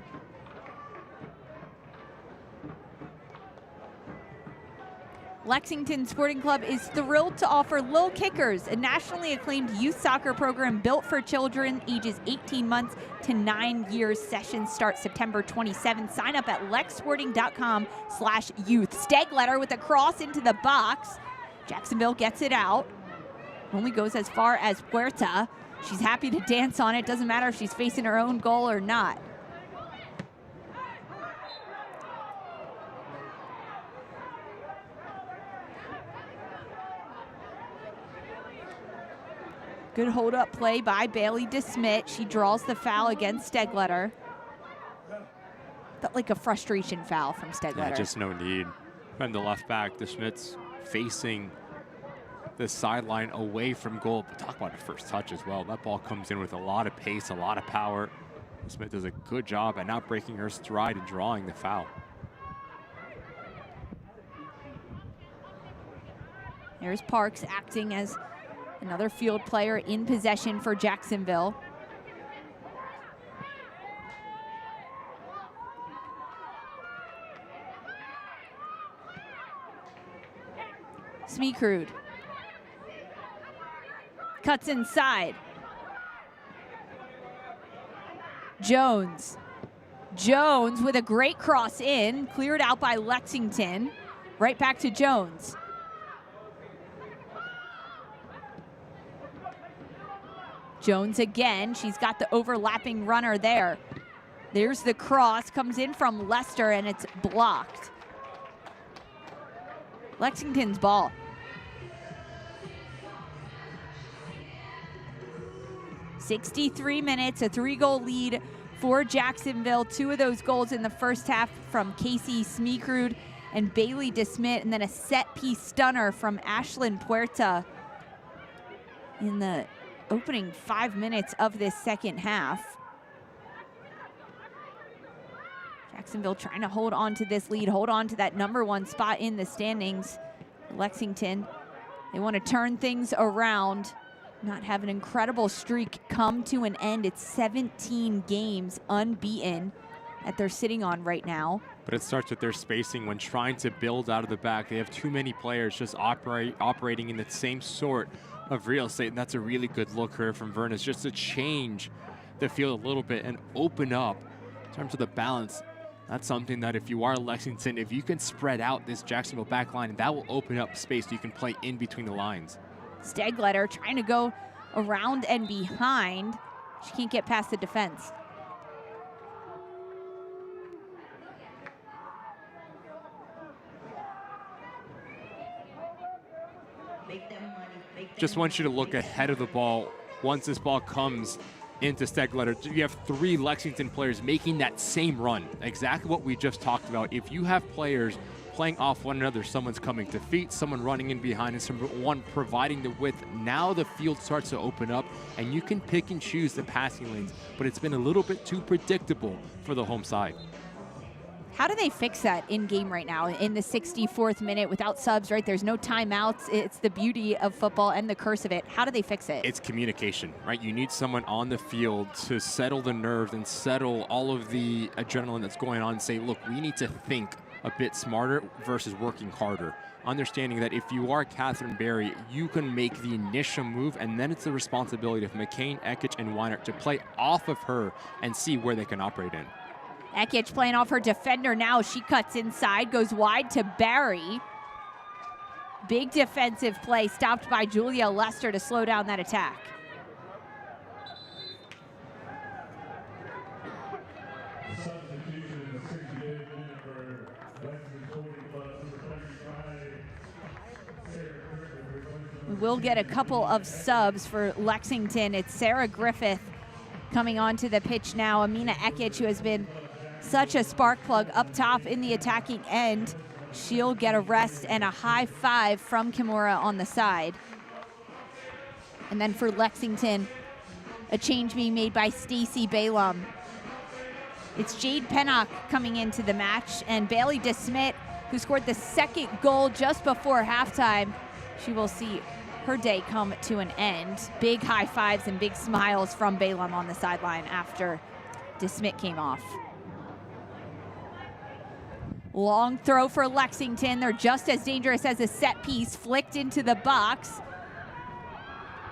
Lexington Sporting Club is thrilled to offer Lil Kickers, a nationally acclaimed youth soccer program built for children ages 18 months to 9 years. Sessions start September 27th. Sign up at lexsporting.com/youth. Stegletter with a cross into the box. Jacksonville gets it out. Only goes as far as Puerta. She's happy to dance on it. Doesn't matter if she's facing her own goal or not. Good hold-up play by Bailey DeSmit. She draws the foul against Stegletter. Felt like a frustration foul from Stegletter. Yeah, just no need. From the left back, DeSmit's facing the sideline away from goal. But talk about a first touch as well. That ball comes in with a lot of pace, a lot of power. DeSmit does a good job at not breaking her stride and drawing the foul. There's Parks acting as another field player in possession for Jacksonville. Smeekrud cuts inside. Jones with a great cross in, cleared out by Lexington. Right back to Jones. Jones again, she's got the overlapping runner there. There's the cross, comes in from Lester and it's blocked. Lexington's ball. .63 minutes, a 3-goal lead for Jacksonville. 2 of those goals in the first half from Casey Smeekrud and Bailey DeSmit, and then a set-piece stunner from Ashlyn Puerta in the opening 5 minutes of this second half. Jacksonville trying to hold on to this lead, hold on to that #1 spot in the standings. Lexington, they want to turn things around, not have an incredible streak come to an end. It's 17 games unbeaten that they're sitting on right now. But it starts with their spacing when trying to build out of the back. They have too many players just operating in the same sort of real estate, and that's a really good look here from Vernus, just to change the field a little bit and open up in terms of the balance. That's something that if you are Lexington, if you can spread out this Jacksonville back line, that will open up space so you can play in between the lines. Stegletter trying to go around and behind. She can't get past the defense. Just want you to look ahead of the ball. Once this ball comes into Stegletter, you have 3 Lexington players making that same run. Exactly what we just talked about. If you have players playing off one another, someone's coming to feet, someone running in behind, and someone providing the width, now the field starts to open up, and you can pick and choose the passing lanes, but it's been a little bit too predictable for the home side. How do they fix that in game right now in the 64th minute without subs, right? There's no timeouts. It's the beauty of football and the curse of it. How do they fix it? It's communication, right? You need someone on the field to settle the nerves and settle all of the adrenaline that's going on and say, look, we need to think a bit smarter versus working harder. Understanding that if you are Catherine Berry, you can make the initial move, and then it's the responsibility of McCain, Ekich, and Weiner to play off of her and see where they can operate in. Ekich playing off her defender now. She cuts inside, goes wide to Barry. Big defensive play stopped by Julia Lester to slow down that attack. We will get a couple of subs for Lexington. It's Sarah Griffith coming onto the pitch now. Amina Ekich, who has been such a spark plug up top in the attacking end. She'll get a rest and a high five from Kimura on the side. And then for Lexington, a change being made by Stacey Balaam. It's Jade Pennock coming into the match, and Bailey DeSmit, who scored the second goal just before halftime. She will see her day come to an end. Big high fives and big smiles from Balaam on the sideline after DeSmit came off. Long throw for Lexington. They're just as dangerous as a set piece, flicked into the box.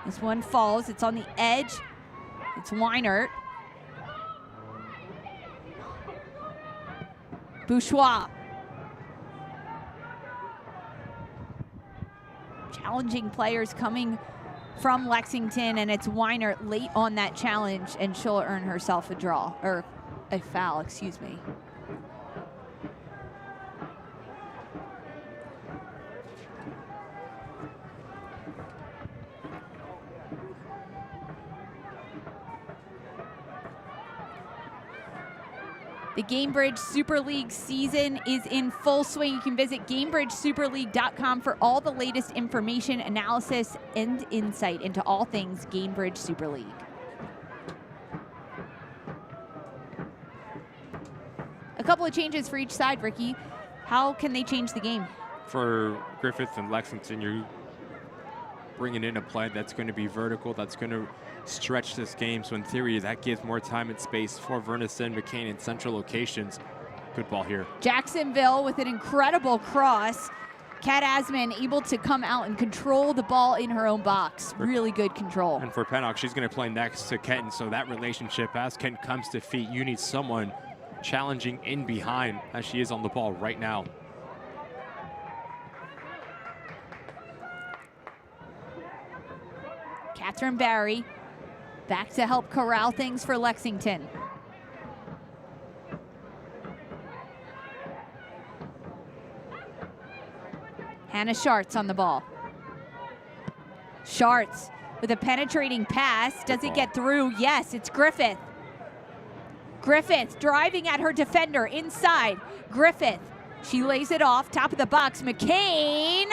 This one falls, it's on the edge. It's Weinert. Bourgeois. Challenging players coming from Lexington, and it's Weinert late on that challenge, and she'll earn herself a draw, or a foul, excuse me. The Gainbridge Super League season is in full swing. You can visit GainbridgeSuperLeague.com for all the latest information, analysis, and insight into all things Gainbridge Super League. A couple of changes for each side, Ricky. How can they change the game? For Griffith and Lexington, you're bringing in a play that's going to be vertical, that's going to stretch this game. So in theory, that gives more time and space for Vernison, McCain in central locations. Good ball here. Jacksonville with an incredible cross. Kat Asman able to come out and control the ball in her own box. Really good control. And for Pennock, she's going to play next to Kenton. So that relationship, as Kenton comes to feet, you need someone challenging in behind, as she is on the ball right now. Catherine Barry back to help corral things for Lexington. Hannah Schartz on the ball. Schartz with a penetrating pass. Does it get through? Yes, it's Griffith. Griffith driving at her defender inside. Griffith, she lays it off, top of the box. McCain.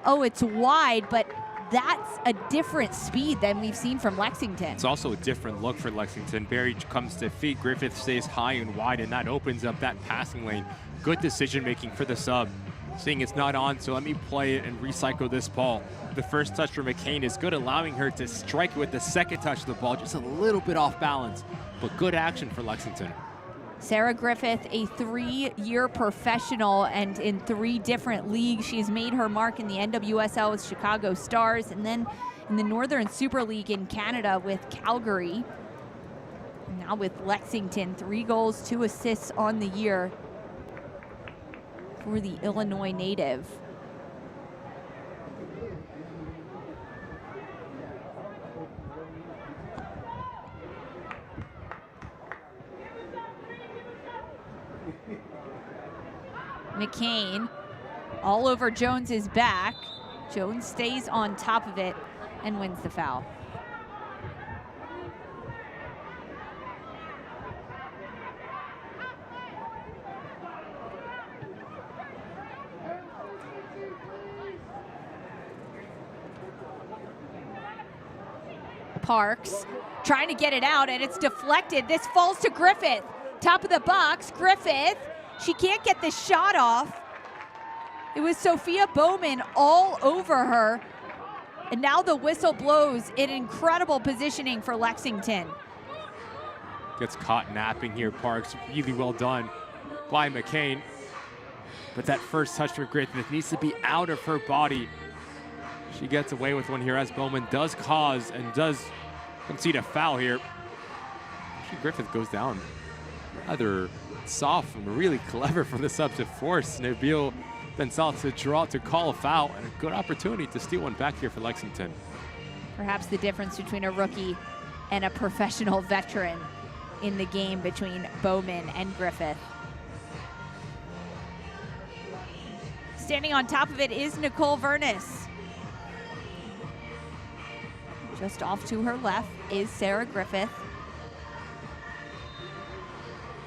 Oh, it's wide, but that's a different speed than we've seen from Lexington. It's also a different look for Lexington. Barry comes to feet. Griffith stays high and wide, and that opens up that passing lane. Good decision making for the sub. Seeing it's not on, so let me play it and recycle this ball. The first touch for McCain is good, allowing her to strike with the second touch of the ball, just a little bit off balance, but good action for Lexington. Sarah Griffith, a 3-year professional and in 3 different leagues. She's made her mark in the NWSL with Chicago Stars, and then in the Northern Super League in Canada with Calgary. Now with Lexington, 3 goals, 2 assists on the year for the Illinois native. McCain all over Jones's back. Jones stays on top of it and wins the foul. Parks trying to get it out, and it's deflected. This falls to Griffith. Top of the box, Griffith. She can't get the shot off. It was Sophia Bowman all over her. And now the whistle blows in incredible positioning for Lexington. Gets caught napping here, Parks. Really well done by McCain. But that first touch for Griffith needs to be out of her body. She gets away with one here as Bowman does cause and does concede a foul here. Actually, Griffith goes down rather soft and really clever from the sub to force Nabil Bensal to draw to call a foul, and a good opportunity to steal one back here for Lexington. Perhaps the difference between a rookie and a professional veteran in the game between Bowman and Griffith. Standing on top of it is Nicole Vernis. Just off to her left is Sarah Griffith.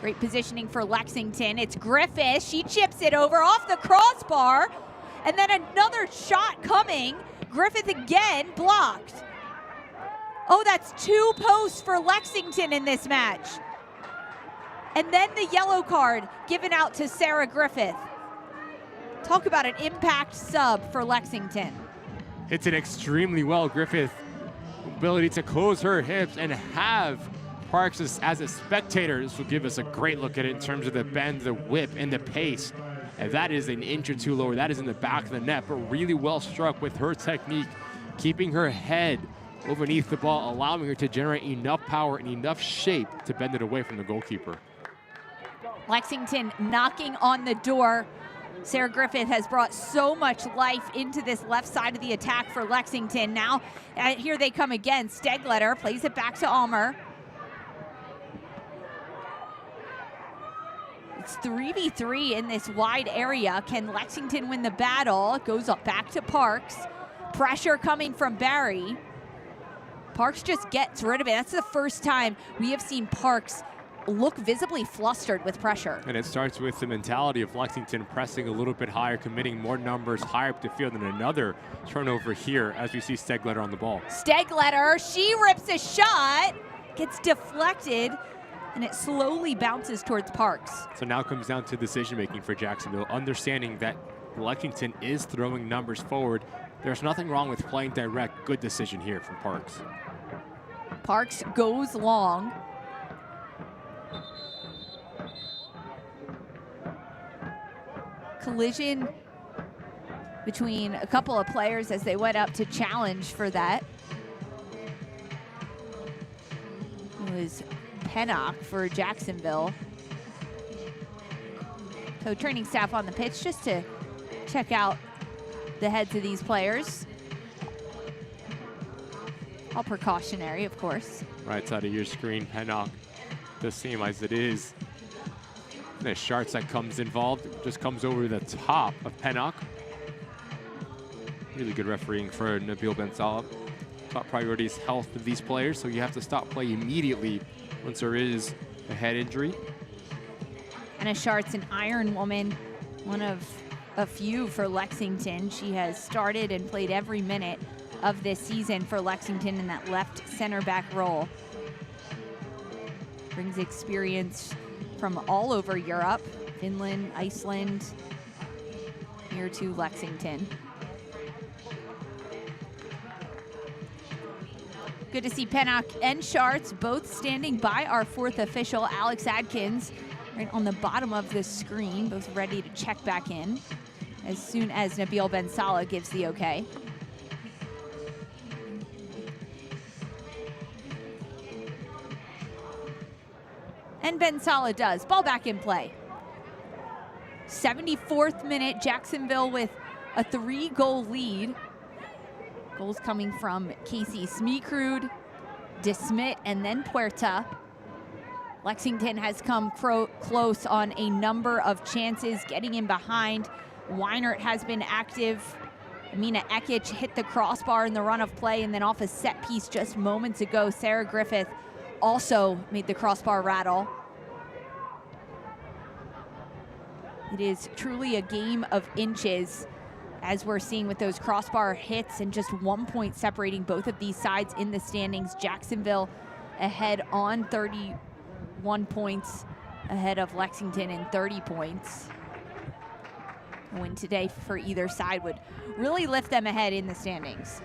Great positioning for Lexington. It's Griffith. She chips it over off the crossbar. And then another shot coming. Griffith again blocked. Oh, that's 2 posts for Lexington in this match. And then the yellow card given out to Sarah Griffith. Talk about an impact sub for Lexington. hits it extremely well. Griffith, ability to close her hips and have Parks as a spectator. This will give us a great look at it in terms of the bend, the whip, and the pace. And that is an inch or two lower. That is in the back of the net, but really well struck with her technique, keeping her head underneath the ball, allowing her to generate enough power and enough shape to bend it away from the goalkeeper. Lexington knocking on the door. Sarah Griffith has brought so much life into this left side of the attack for Lexington. Now, here they come again. Stegletter plays it back to Almer. It's 3v3 in this wide area. Can Lexington win the battle? It goes up back to Parks. Pressure coming from Barry. Parks just gets rid of it. That's the first time we have seen Parks look visibly flustered with pressure. And it starts with the mentality of Lexington pressing a little bit higher, committing more numbers higher up the field, and another turnover here as we see Stegletter on the ball. Stegletter, she rips a shot, gets deflected, and it slowly bounces towards Parks. So now comes down to decision making for Jacksonville, understanding that Lexington is throwing numbers forward. There's nothing wrong with playing direct. Good decision here from Parks. Parks goes long. Collision between a couple of players as they went up to challenge for that. It was Pennock for Jacksonville. So training staff on the pitch just to check out the heads of these players. All precautionary, of course. Right side of your screen, Pennock does seem as it is. The Sharts that comes involved, just comes over the top of Pennock. Really good refereeing for Nabil Ben-Salah. Top priority is health of these players, so you have to stop play immediately once there is a head injury. Anna Shart's an Iron Woman, one of a few for Lexington. She has started and played every minute of this season for Lexington in that left center back role. Brings experience from all over Europe, Finland, Iceland, here to Lexington. Good to see Pennock and Sharts both standing by our fourth official, Alex Adkins, right on the bottom of the screen, both ready to check back in as soon as Nabil Ben-Salah gives the okay. And Ben-Salah does. Ball back in play. 74th minute, Jacksonville with a 3-goal lead. Goals coming from Casey Smeekrud, DeSmit, and then Puerta. Lexington has come close on a number of chances, getting in behind. Weinert has been active. Amina Ekic hit the crossbar in the run of play, and then off a set piece just moments ago, Sarah Griffith also made the crossbar rattle. It is truly a game of inches, as we're seeing with those crossbar hits, and just 1 point separating both of these sides in the standings. Jacksonville ahead on 31 points, ahead of Lexington in 30 points. A win today for either side would really lift them ahead in the standings.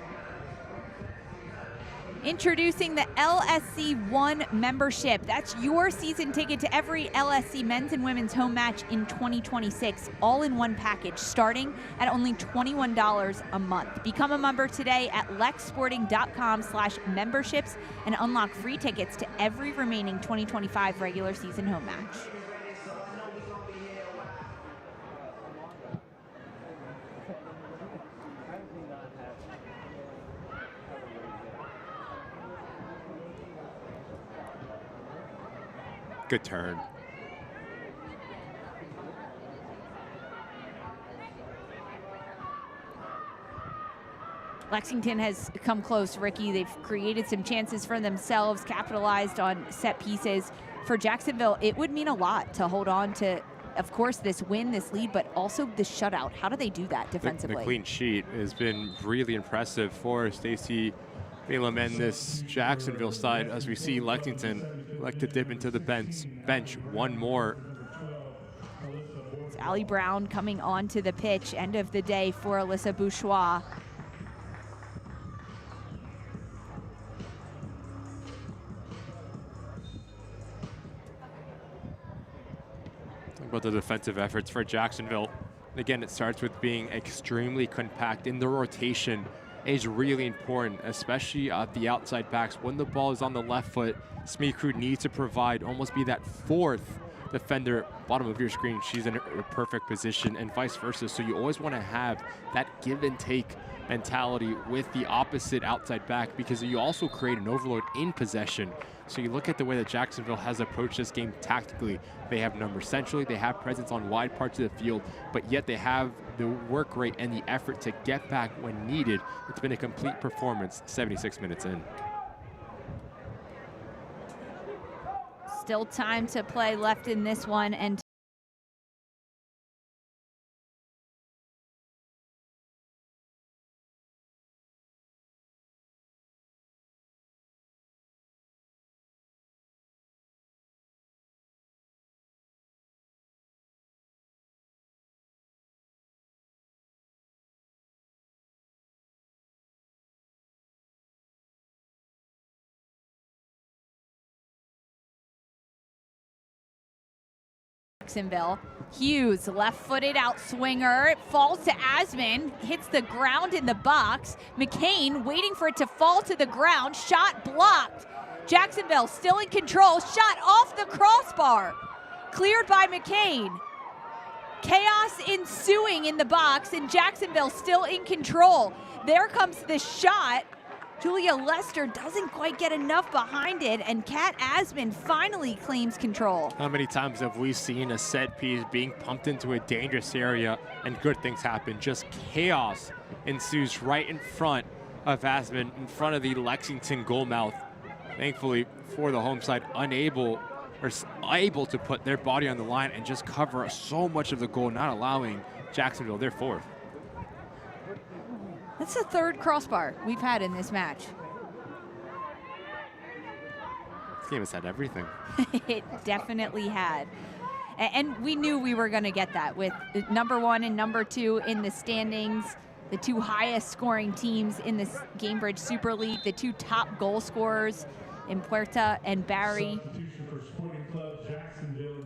Introducing the LSC One membership. That's your season ticket to every LSC men's and women's home match in 2026, all in one package, starting at only $21 a month. Become a member today at lexsporting.com/memberships and unlock free tickets to every remaining 2025 regular season home match. Good turn. Lexington has come close, Ricky. They've created some chances for themselves, capitalized on set pieces. For Jacksonville, it would mean a lot to hold on to, of course, this win, this lead, but also this shutout. How do they do that defensively? The clean sheet has been really impressive for Stacey Balaam and this Jacksonville side, as we see Lexington like to dip into the bench one more. It's Allie Brown coming onto the pitch, end of the day for Alyssa Bourgeois. About the defensive efforts for Jacksonville. Again, it starts with being extremely compact in the rotation is really important, especially at the outside backs. When the ball is on the left foot, Smeekrud needs to provide, almost be that fourth defender, bottom of your screen. She's in a perfect position and vice versa. So you always want to have that give and take mentality with the opposite outside back, because you also create an overload in possession. So you look at the way that Jacksonville has approached this game tactically. They have numbers centrally, they have presence on wide parts of the field, but yet they have the work rate and the effort to get back when needed. It's been a complete performance 76 minutes in. Still time to play left in this one, and Jacksonville. Hughes, left-footed out swinger. It falls to Asman, hits the ground in the box. McCain waiting for it to fall to the ground. Shot blocked. Jacksonville still in control. Shot off the crossbar. Cleared by McCain. Chaos ensuing in the box, and Jacksonville still in control. There comes the shot. Julia Lester doesn't quite get enough behind it, and Kat Asman finally claims control. How many times have we seen a set piece being pumped into a dangerous area and good things happen? Just chaos ensues right in front of Asman, in front of the Lexington goal mouth. Thankfully for the home side, able to put their body on the line and just cover so much of the goal, not allowing Jacksonville their fourth. That's the third crossbar we've had in this match. This game has had everything. It definitely had. And we knew we were going to get that with number 1 and number 2 in the standings, the two highest scoring teams in this Gainbridge Super League, the two top goal scorers in Puerta and Barry.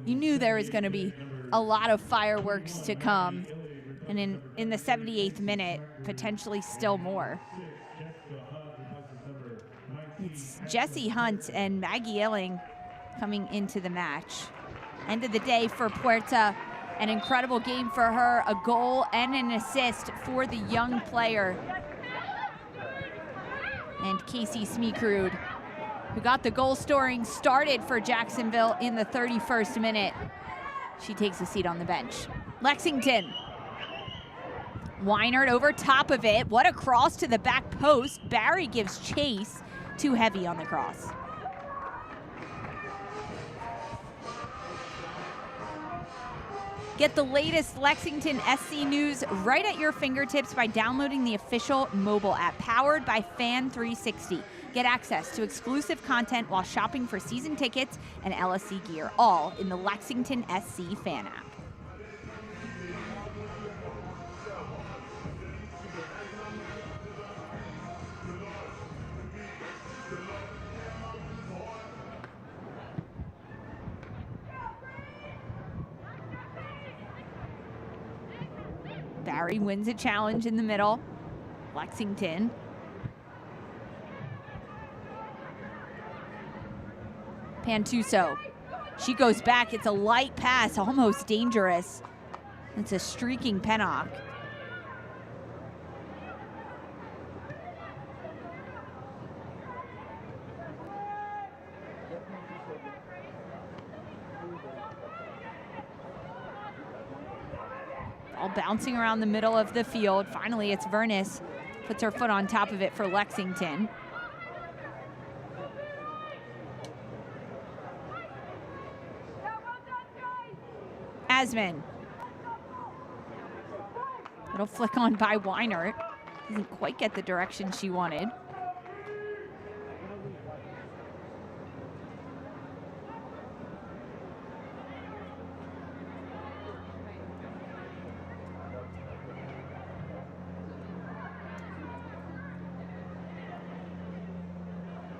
You knew there was going to be a lot of fireworks to come. And in the 78th minute, potentially still more. It's Jessie Hunt and Maggie Illing coming into the match. End of the day for Puerta, an incredible game for her, a goal and an assist for the young player. And Casey Smeekrud, who got the goal scoring started for Jacksonville in the 31st minute. She takes a seat on the bench. Lexington. Weinert over top of it. What a cross to the back post. Barry gives chase. Too heavy on the cross. Get the latest Lexington SC news right at your fingertips by downloading the official mobile app powered by Fan 360. Get access to exclusive content while shopping for season tickets and LSC gear, all in the Lexington SC fan app. Barry wins a challenge in the middle. Lexington. Pantuso. She goes back. It's a light pass, almost dangerous. It's a streaking Pennock. All bouncing around the middle of the field. Finally, it's Vernis. Puts her foot on top of it for Lexington. Asman. Little flick on by Weinert. Doesn't quite get the direction she wanted.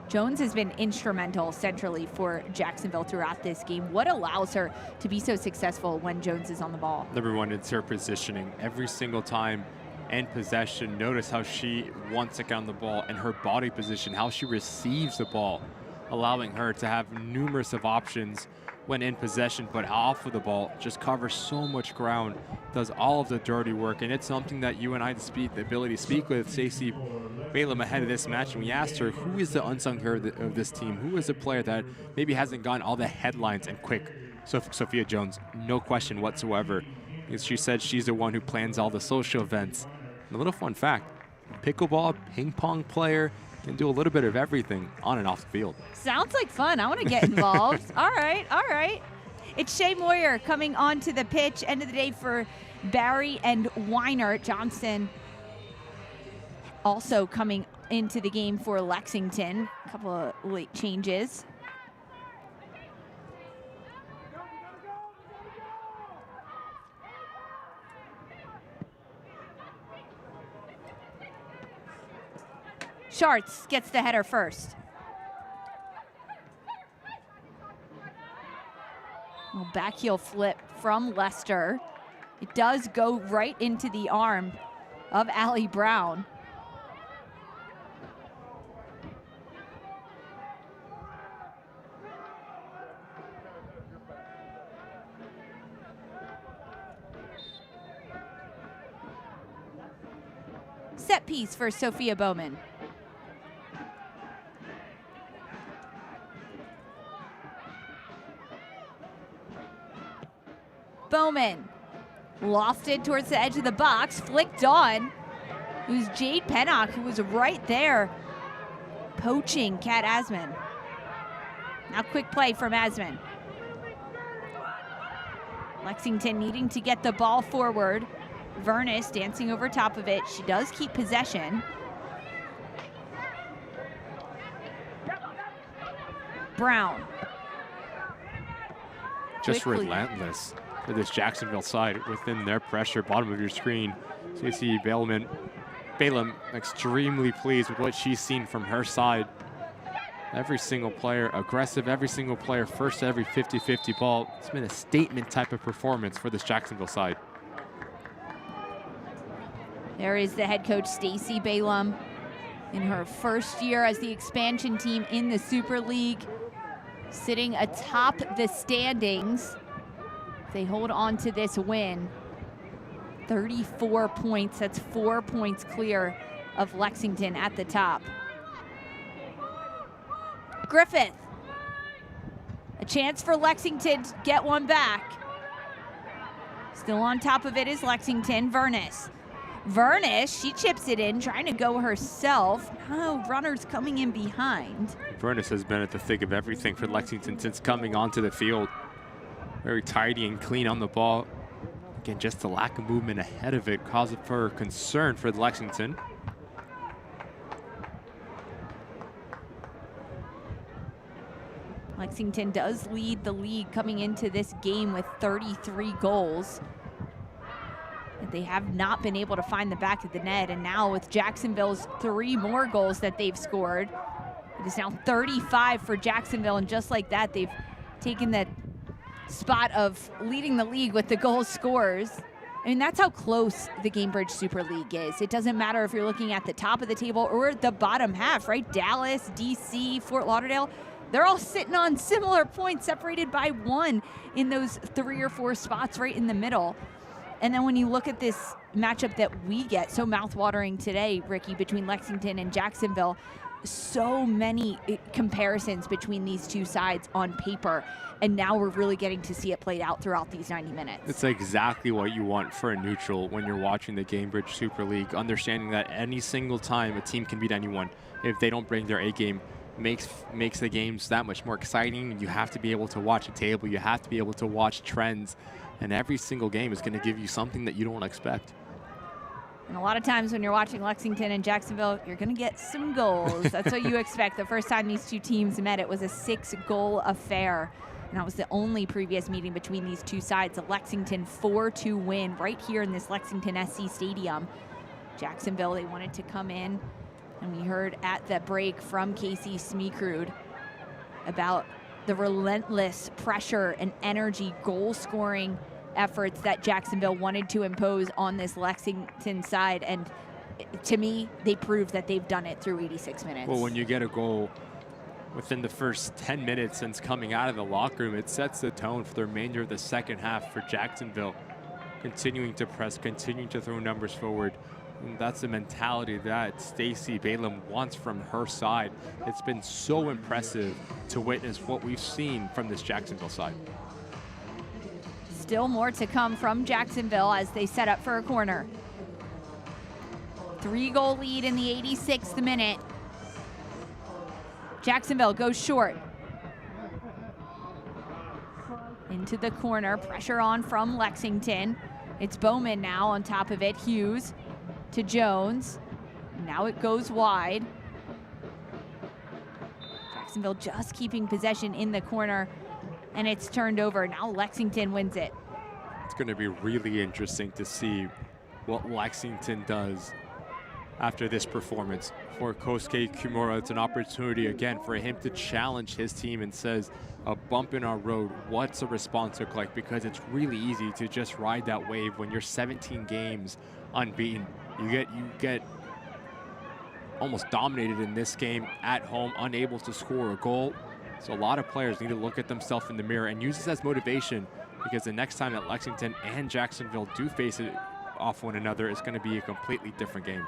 Jones has been instrumental centrally for Jacksonville throughout this game. What allows her to be so successful when Jones is on the ball? Number one, it's her positioning. Every single time in possession, notice how she wants to get on the ball and her body position, how she receives the ball, allowing her to have numerous of options when in possession, but off of the ball, just covers so much ground, does all of the dirty work. And it's something that you and I had the ability to speak with Stacey Balaam ahead of this match, and we asked her, who is the unsung hero of this team? Who is a player that maybe hasn't gotten all the headlines and quick? So Sophia Jones, no question whatsoever. Because she said she's the one who plans all the social events. And a little fun fact, pickleball, ping pong player, can do a little bit of everything on and off the field. Sounds like fun. I want to get involved. All right, all right. It's Shea Moyer coming onto the pitch. End of the day for Barry and Weiner. Johnson also coming into the game for Lexington. A couple of late changes. Schartz gets the header first. Well, back heel flip from Lester. It does go right into the arm of Allie Brown. Set piece for Sophia Bowman. Bowman lofted towards the edge of the box, flicked on. It was Jade Pennock who was right there poaching Kat Asman. Now quick play from Asman. Lexington needing to get the ball forward. Vernus dancing over top of it. She does keep possession. Brown. Just Quickly. relentless for this Jacksonville side within their pressure. Bottom of your screen, Stacey Balaam extremely pleased with what she's seen from her side. Every single player aggressive, every single player first to every 50-50 ball. It's been a statement type of performance for this Jacksonville side. There is the head coach, Stacey Balaam, in her first year as the expansion team in the Super League, sitting atop the standings. They hold on to this win. 34 points, that's 4 points clear of Lexington at the top. Griffith, a chance for Lexington to get one back. Still on top of it is Lexington. Vernus, she chips it in, trying to go herself. Now runners coming in behind. Vernus has been at the thick of everything for Lexington since coming onto the field. Very tidy and clean on the ball. Again, just the lack of movement ahead of it caused for concern for Lexington. Lexington does lead the league coming into this game with 33 goals. They have not been able to find the back of the net, and now with Jacksonville's 3 more goals that they've scored, it is now 35 for Jacksonville, and just like that, they've taken that spot of leading the league with the goal scores. I mean, that's how close the Gainbridge Super League is. It doesn't matter if you're looking at the top of the table or the bottom half, right? Dallas, DC, Fort Lauderdale, they're all sitting on similar points, separated by 1 in those 3 or 4 spots right in the middle. And then when you look at this matchup that we get, so mouthwatering today, Ricky, between Lexington and Jacksonville, so many comparisons between these two sides on paper. And now we're really getting to see it played out throughout these 90 minutes. It's exactly what you want for a neutral when you're watching the Gainbridge Super League, understanding that any single time a team can beat anyone, if they don't bring their A game, makes the games that much more exciting. You have to be able to watch a table. You have to be able to watch trends. And every single game is going to give you something that you don't expect. And a lot of times when you're watching Lexington and Jacksonville, you're going to get some goals. That's what you expect. The first time these two teams met, it was a 6-goal affair. And that was the only previous meeting between these two sides. A Lexington 4-2 win right here in this Lexington SC Stadium. Jacksonville, they wanted to come in And we heard at the break from Casey Smeekrud about the relentless pressure and energy goal-scoring efforts that Jacksonville wanted to impose on this Lexington side. And to me, they proved that they've done it through 86 minutes. Well, when you get a goal within the first 10 minutes since coming out of the locker room, it sets the tone for the remainder of the second half for Jacksonville. Continuing to press, continuing to throw numbers forward. And that's the mentality that Stacey Balaam wants from her side. It's been so impressive to witness what we've seen from this Jacksonville side. Still more to come from Jacksonville as they set up for a corner. 3-goal lead in the 86th minute. Jacksonville goes short. Into the corner, pressure on from Lexington. It's Bowman now on top of it. Hughes to Jones. Now it goes wide. Jacksonville just keeping possession in the corner, and it's turned over. Now Lexington wins it. It's going to be really interesting to see what Lexington does after this performance. For Kosuke Kimura, it's an opportunity again for him to challenge his team and says, a bump in our road, what's a response look like? Because it's really easy to just ride that wave when you're 17 games unbeaten. You get almost dominated in this game at home, unable to score a goal. So a lot of players need to look at themselves in the mirror and use this as motivation, because the next time that Lexington and Jacksonville do face it off one another, it's going to be a completely different game.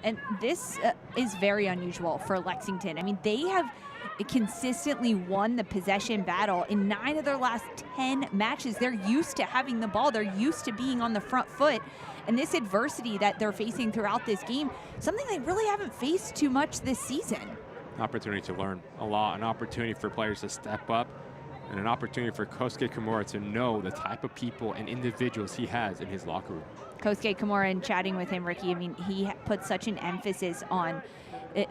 And this is very unusual for Lexington. I mean, they have consistently won the possession battle in 9 of their last 10 matches. They're used to having the ball. They're used to being on the front foot. And this adversity that they're facing throughout this game, something they really haven't faced too much this season. An opportunity to learn a lot, an opportunity for players to step up, and an opportunity for Kosuke Kimura to know the type of people and individuals he has in his locker room. Kosuke Kimura, and chatting with him, Ricky, I mean, he puts such an emphasis on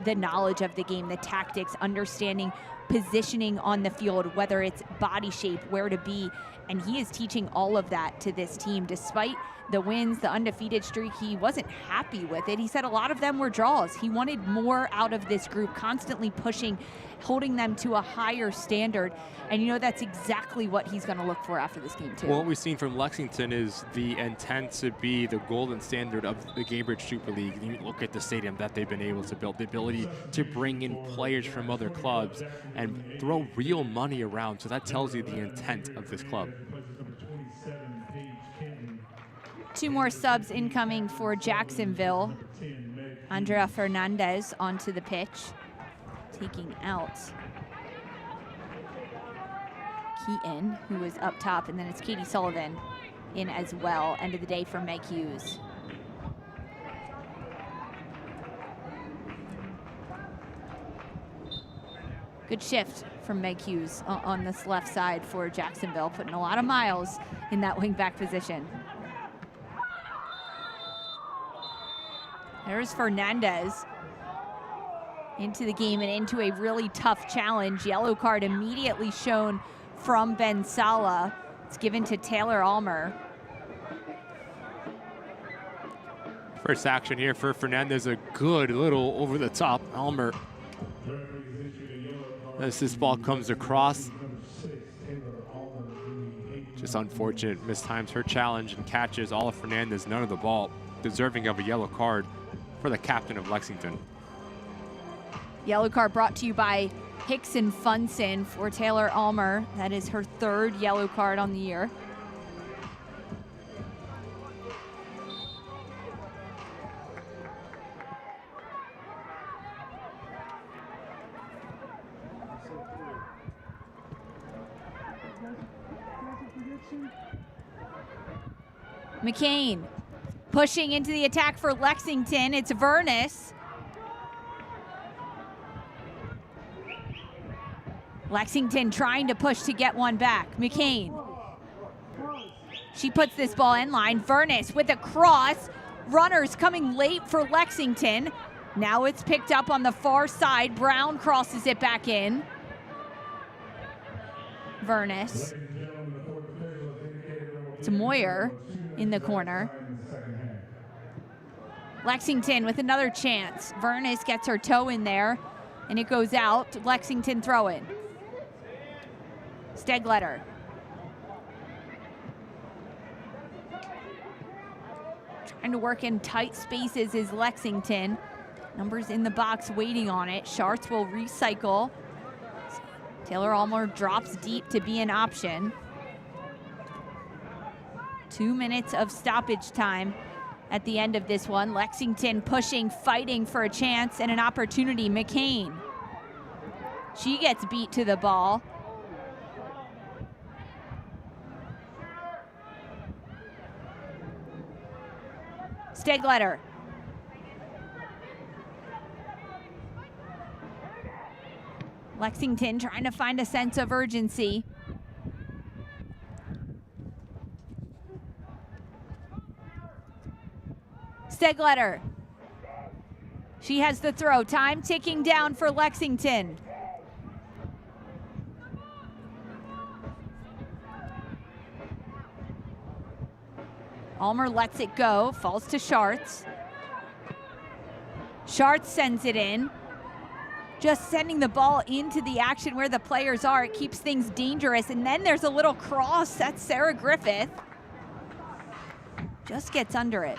the knowledge of the game, the tactics, understanding positioning on the field, whether it's body shape, where to be, and he is teaching all of that to this team. Despite the wins, the undefeated streak, he wasn't happy with it. He said a lot of them were draws. He wanted more out of this group, constantly pushing, holding them to a higher standard. And you know, that's exactly what he's going to look for after this game too. Well, what we've seen from Lexington is the intent to be the golden standard of the Gainbridge Super League. You look at the stadium that they've been able to build, the ability to bring in players from other clubs and throw real money around. So that tells you the intent of this club. 2 more subs incoming for Jacksonville. Andrea Fernandez onto the pitch, taking out Keaton, who was up top, and then it's Katie Sullivan in as well. End of the day for Meg Hughes. Good shift from Meg Hughes on this left side for Jacksonville, putting a lot of miles in that wing back position. There's Fernandez into the game and into a really tough challenge. Yellow card immediately shown from Ben Sala. It's given to Taylor Almer. First action here for Fernandez, a good little over the top. Almer, as this ball comes across, just unfortunate, mistimes her challenge and catches all of Fernandez, none of the ball, deserving of a yellow card for the captain of Lexington. Yellow card brought to you by Hickson Funson for Taylor Almer. That is her 3rd yellow card on the year. McCain pushing into the attack for Lexington. It's Vernus. Lexington trying to push to get one back. McCain. She puts this ball in line. Vernus with a cross. Runners coming late for Lexington. Now it's picked up on the far side. Brown crosses it back in. Vernus. To Moyer in the corner. Lexington with another chance. Vernus gets her toe in there, and it goes out. Lexington throw in. Stegletter. Trying to work in tight spaces is Lexington. Numbers in the box waiting on it. Schartz will recycle. Taylor Almer drops deep to be an option. 2 minutes of stoppage time at the end of this one. Lexington pushing, fighting for a chance and an opportunity. McCain. She gets beat to the ball. Stegletter. Lexington trying to find a sense of urgency. Stegletter. She has the throw. Time ticking down for Lexington. Almer lets it go, falls to Schartz. Schartz sends it in. Just sending the ball into the action where the players are. It keeps things dangerous. And then there's a little cross. That's Sarah Griffith. Just gets under it.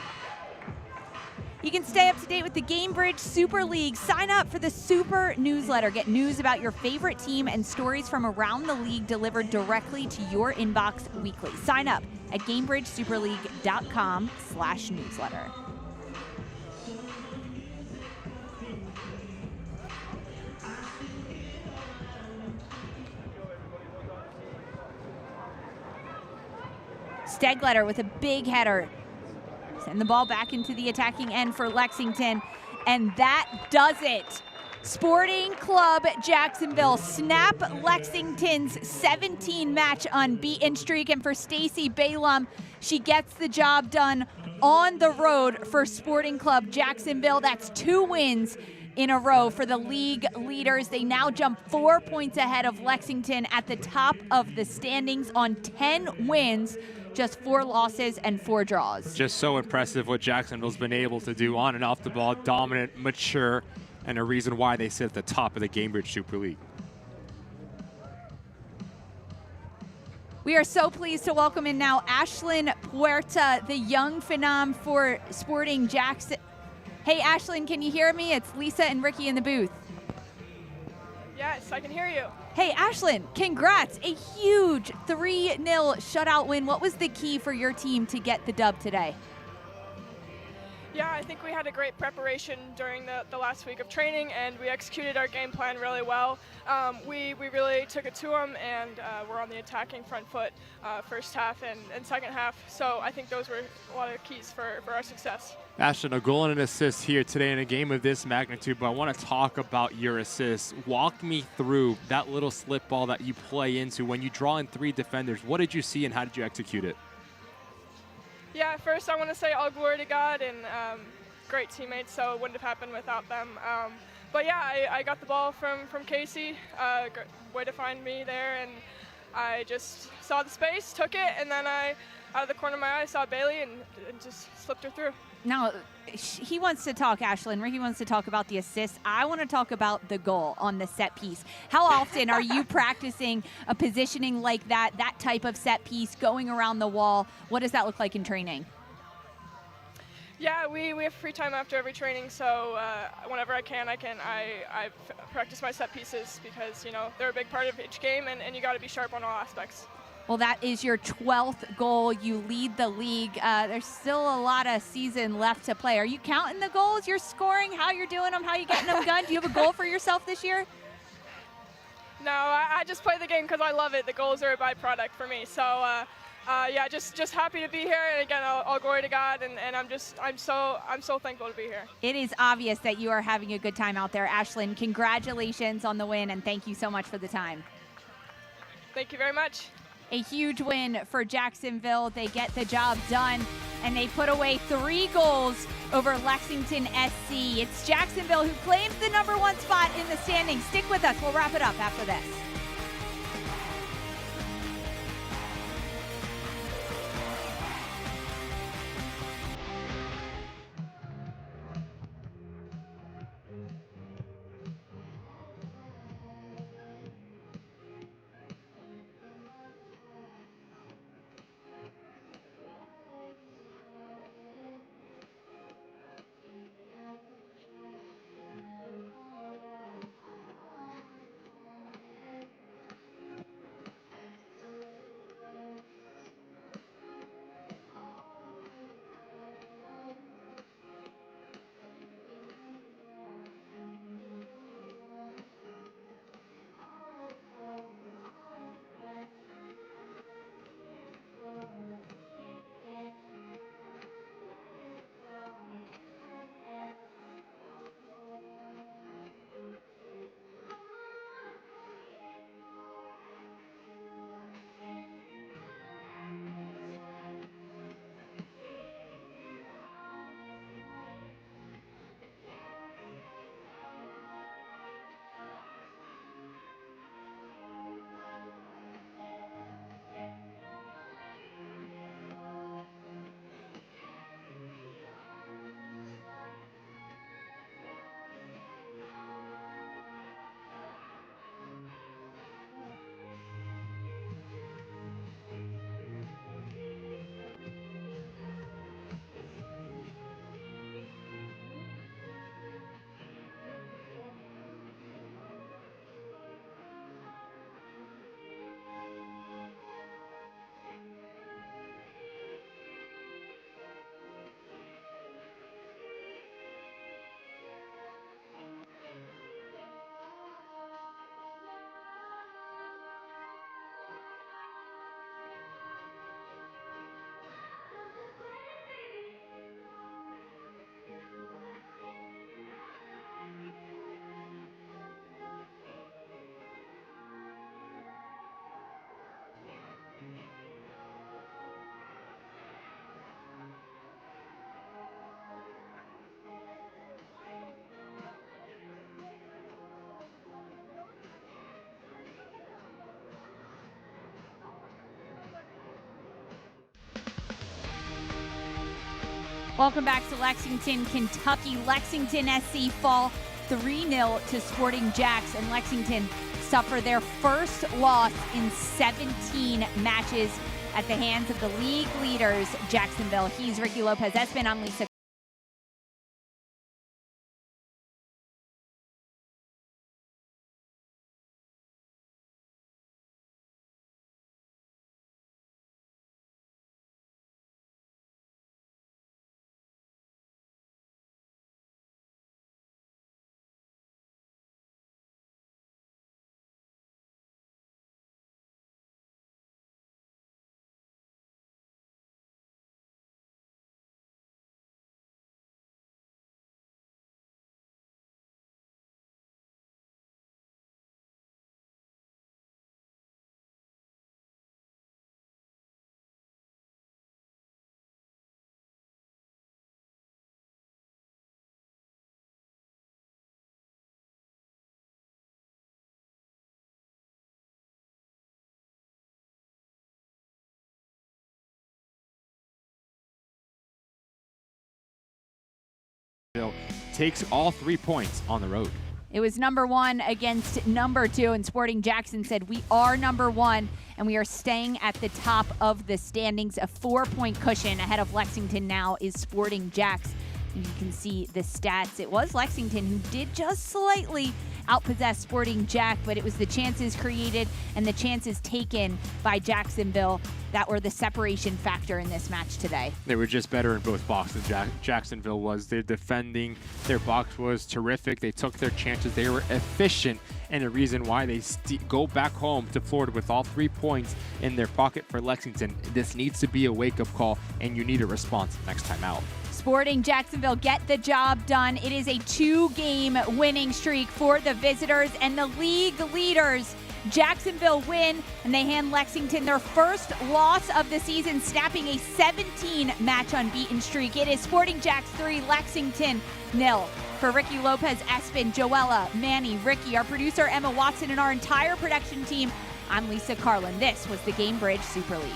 You can stay up to date with the Gainbridge Super League. Sign up for the Super Newsletter. Get news about your favorite team and stories from around the league delivered directly to your inbox weekly. Sign up at GainbridgeSuperLeague.com/newsletter. Stegletter with a big header. Send the ball back into the attacking end for Lexington, and that does it. Sporting Club Jacksonville snap Lexington's 17-match unbeaten streak, and for Stacy Balaam, she gets the job done on the road for Sporting Club Jacksonville. That's 2 wins in a row for the league leaders. They now jump 4 points ahead of Lexington at the top of the standings on 10 wins. Just 4 losses and 4 draws. Just so impressive what Jacksonville's been able to do on and off the ball. Dominant, mature, and a reason why they sit at the top of the Gainbridge Super League. We are so pleased to welcome in now Ashlyn Puerta, the young phenom for Sporting Jackson. Hey, Ashlyn, can you hear me? It's Lisa and Ricky in the booth. Yes, I can hear you. Hey, Ashlyn, congrats. A huge 3-0 shutout win. What was the key for your team to get the dub today? Yeah, I think we had a great preparation during the last week of training, and we executed our game plan really well. We really took it to them, and we're on the attacking front foot first half and second half. So I think those were a lot of keys for our success. Ashton, a goal and an assist here today in a game of this magnitude, but I want to talk about your assists. Walk me through that little slip ball that you play into when you draw in 3 defenders. What did you see and how did you execute it? Yeah, first I want to say all glory to God and great teammates, so it wouldn't have happened without them. But yeah, I got the ball from Casey, way to find me there, and I just saw the space, took it, and then out of the corner of my eye, saw Bailey and just slipped her through. Now, he wants to talk, Ashlyn. Ricky wants to talk about the assist. I want to talk about the goal on the set piece. How often are you practicing a positioning like that type of set piece, going around the wall? What does that look like in training? Yeah, we have free time after every training, so whenever I can, I practice my set pieces because, you know, they're a big part of each game, and you got to be sharp on all aspects. Well, that is your 12th goal. You lead the league. There's still a lot of season left to play. Are you counting the goals you're scoring, how you're doing them, how you getting them done? Do you have a goal for yourself this year? No, I just play the game because I love it. The goals are a byproduct for me. So, yeah, just happy to be here. And again, all glory to God. And I'm so thankful to be here. It is obvious that you are having a good time out there, Ashlyn. Congratulations on the win, and thank you so much for the time. Thank you very much. A huge win for Jacksonville. They get the job done, and they put away 3 goals over Lexington SC. It's Jacksonville who claims the #1 spot in the standings. Stick with us. We'll wrap it up after this. Welcome back to Lexington, Kentucky. Lexington SC fall 3-0 to Sporting JAX, and Lexington suffer their first loss in 17 matches at the hands of the league leaders, Jacksonville. He's Ricky Lopez-Espin. I'm Lisa. Takes all 3 points on the road. It was number 1 against number 2, and Sporting Jackson said, we are number 1, and we are staying at the top of the standings. A 4-point cushion ahead of Lexington now is Sporting JAX. You can see the stats. It was Lexington who did just slightly outpossess Sporting JAX, but it was the chances created and the chances taken by Jacksonville that were the separation factor in this match today. They were just better in both boxes. Jacksonville was. Their defending, their box was terrific. They took their chances. They were efficient, and the reason why they go back home to Florida with all 3 points in their pocket for Lexington. This needs to be a wake-up call, and you need a response next time out. Sporting Jacksonville get the job done. It is a 2-game winning streak for the visitors, and the league leaders, Jacksonville, win, and they hand Lexington their first loss of the season, snapping a 17-match unbeaten streak. It is Sporting JAX 3, Lexington 0. For Ricky Lopez-Espin, Joella, Manny, Ricky, our producer Emma Watson, and our entire production team, I'm Lisa Carlin. This was the Gainbridge Super League.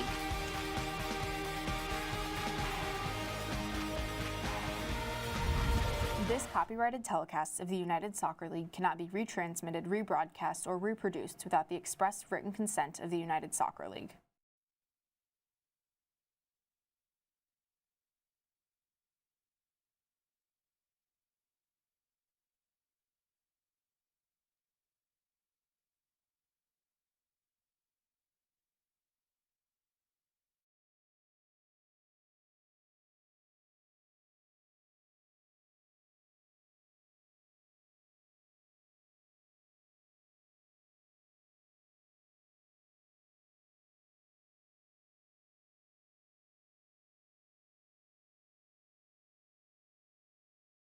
This copyrighted telecast of the United Soccer League cannot be retransmitted, rebroadcast, or reproduced without the express written consent of the United Soccer League.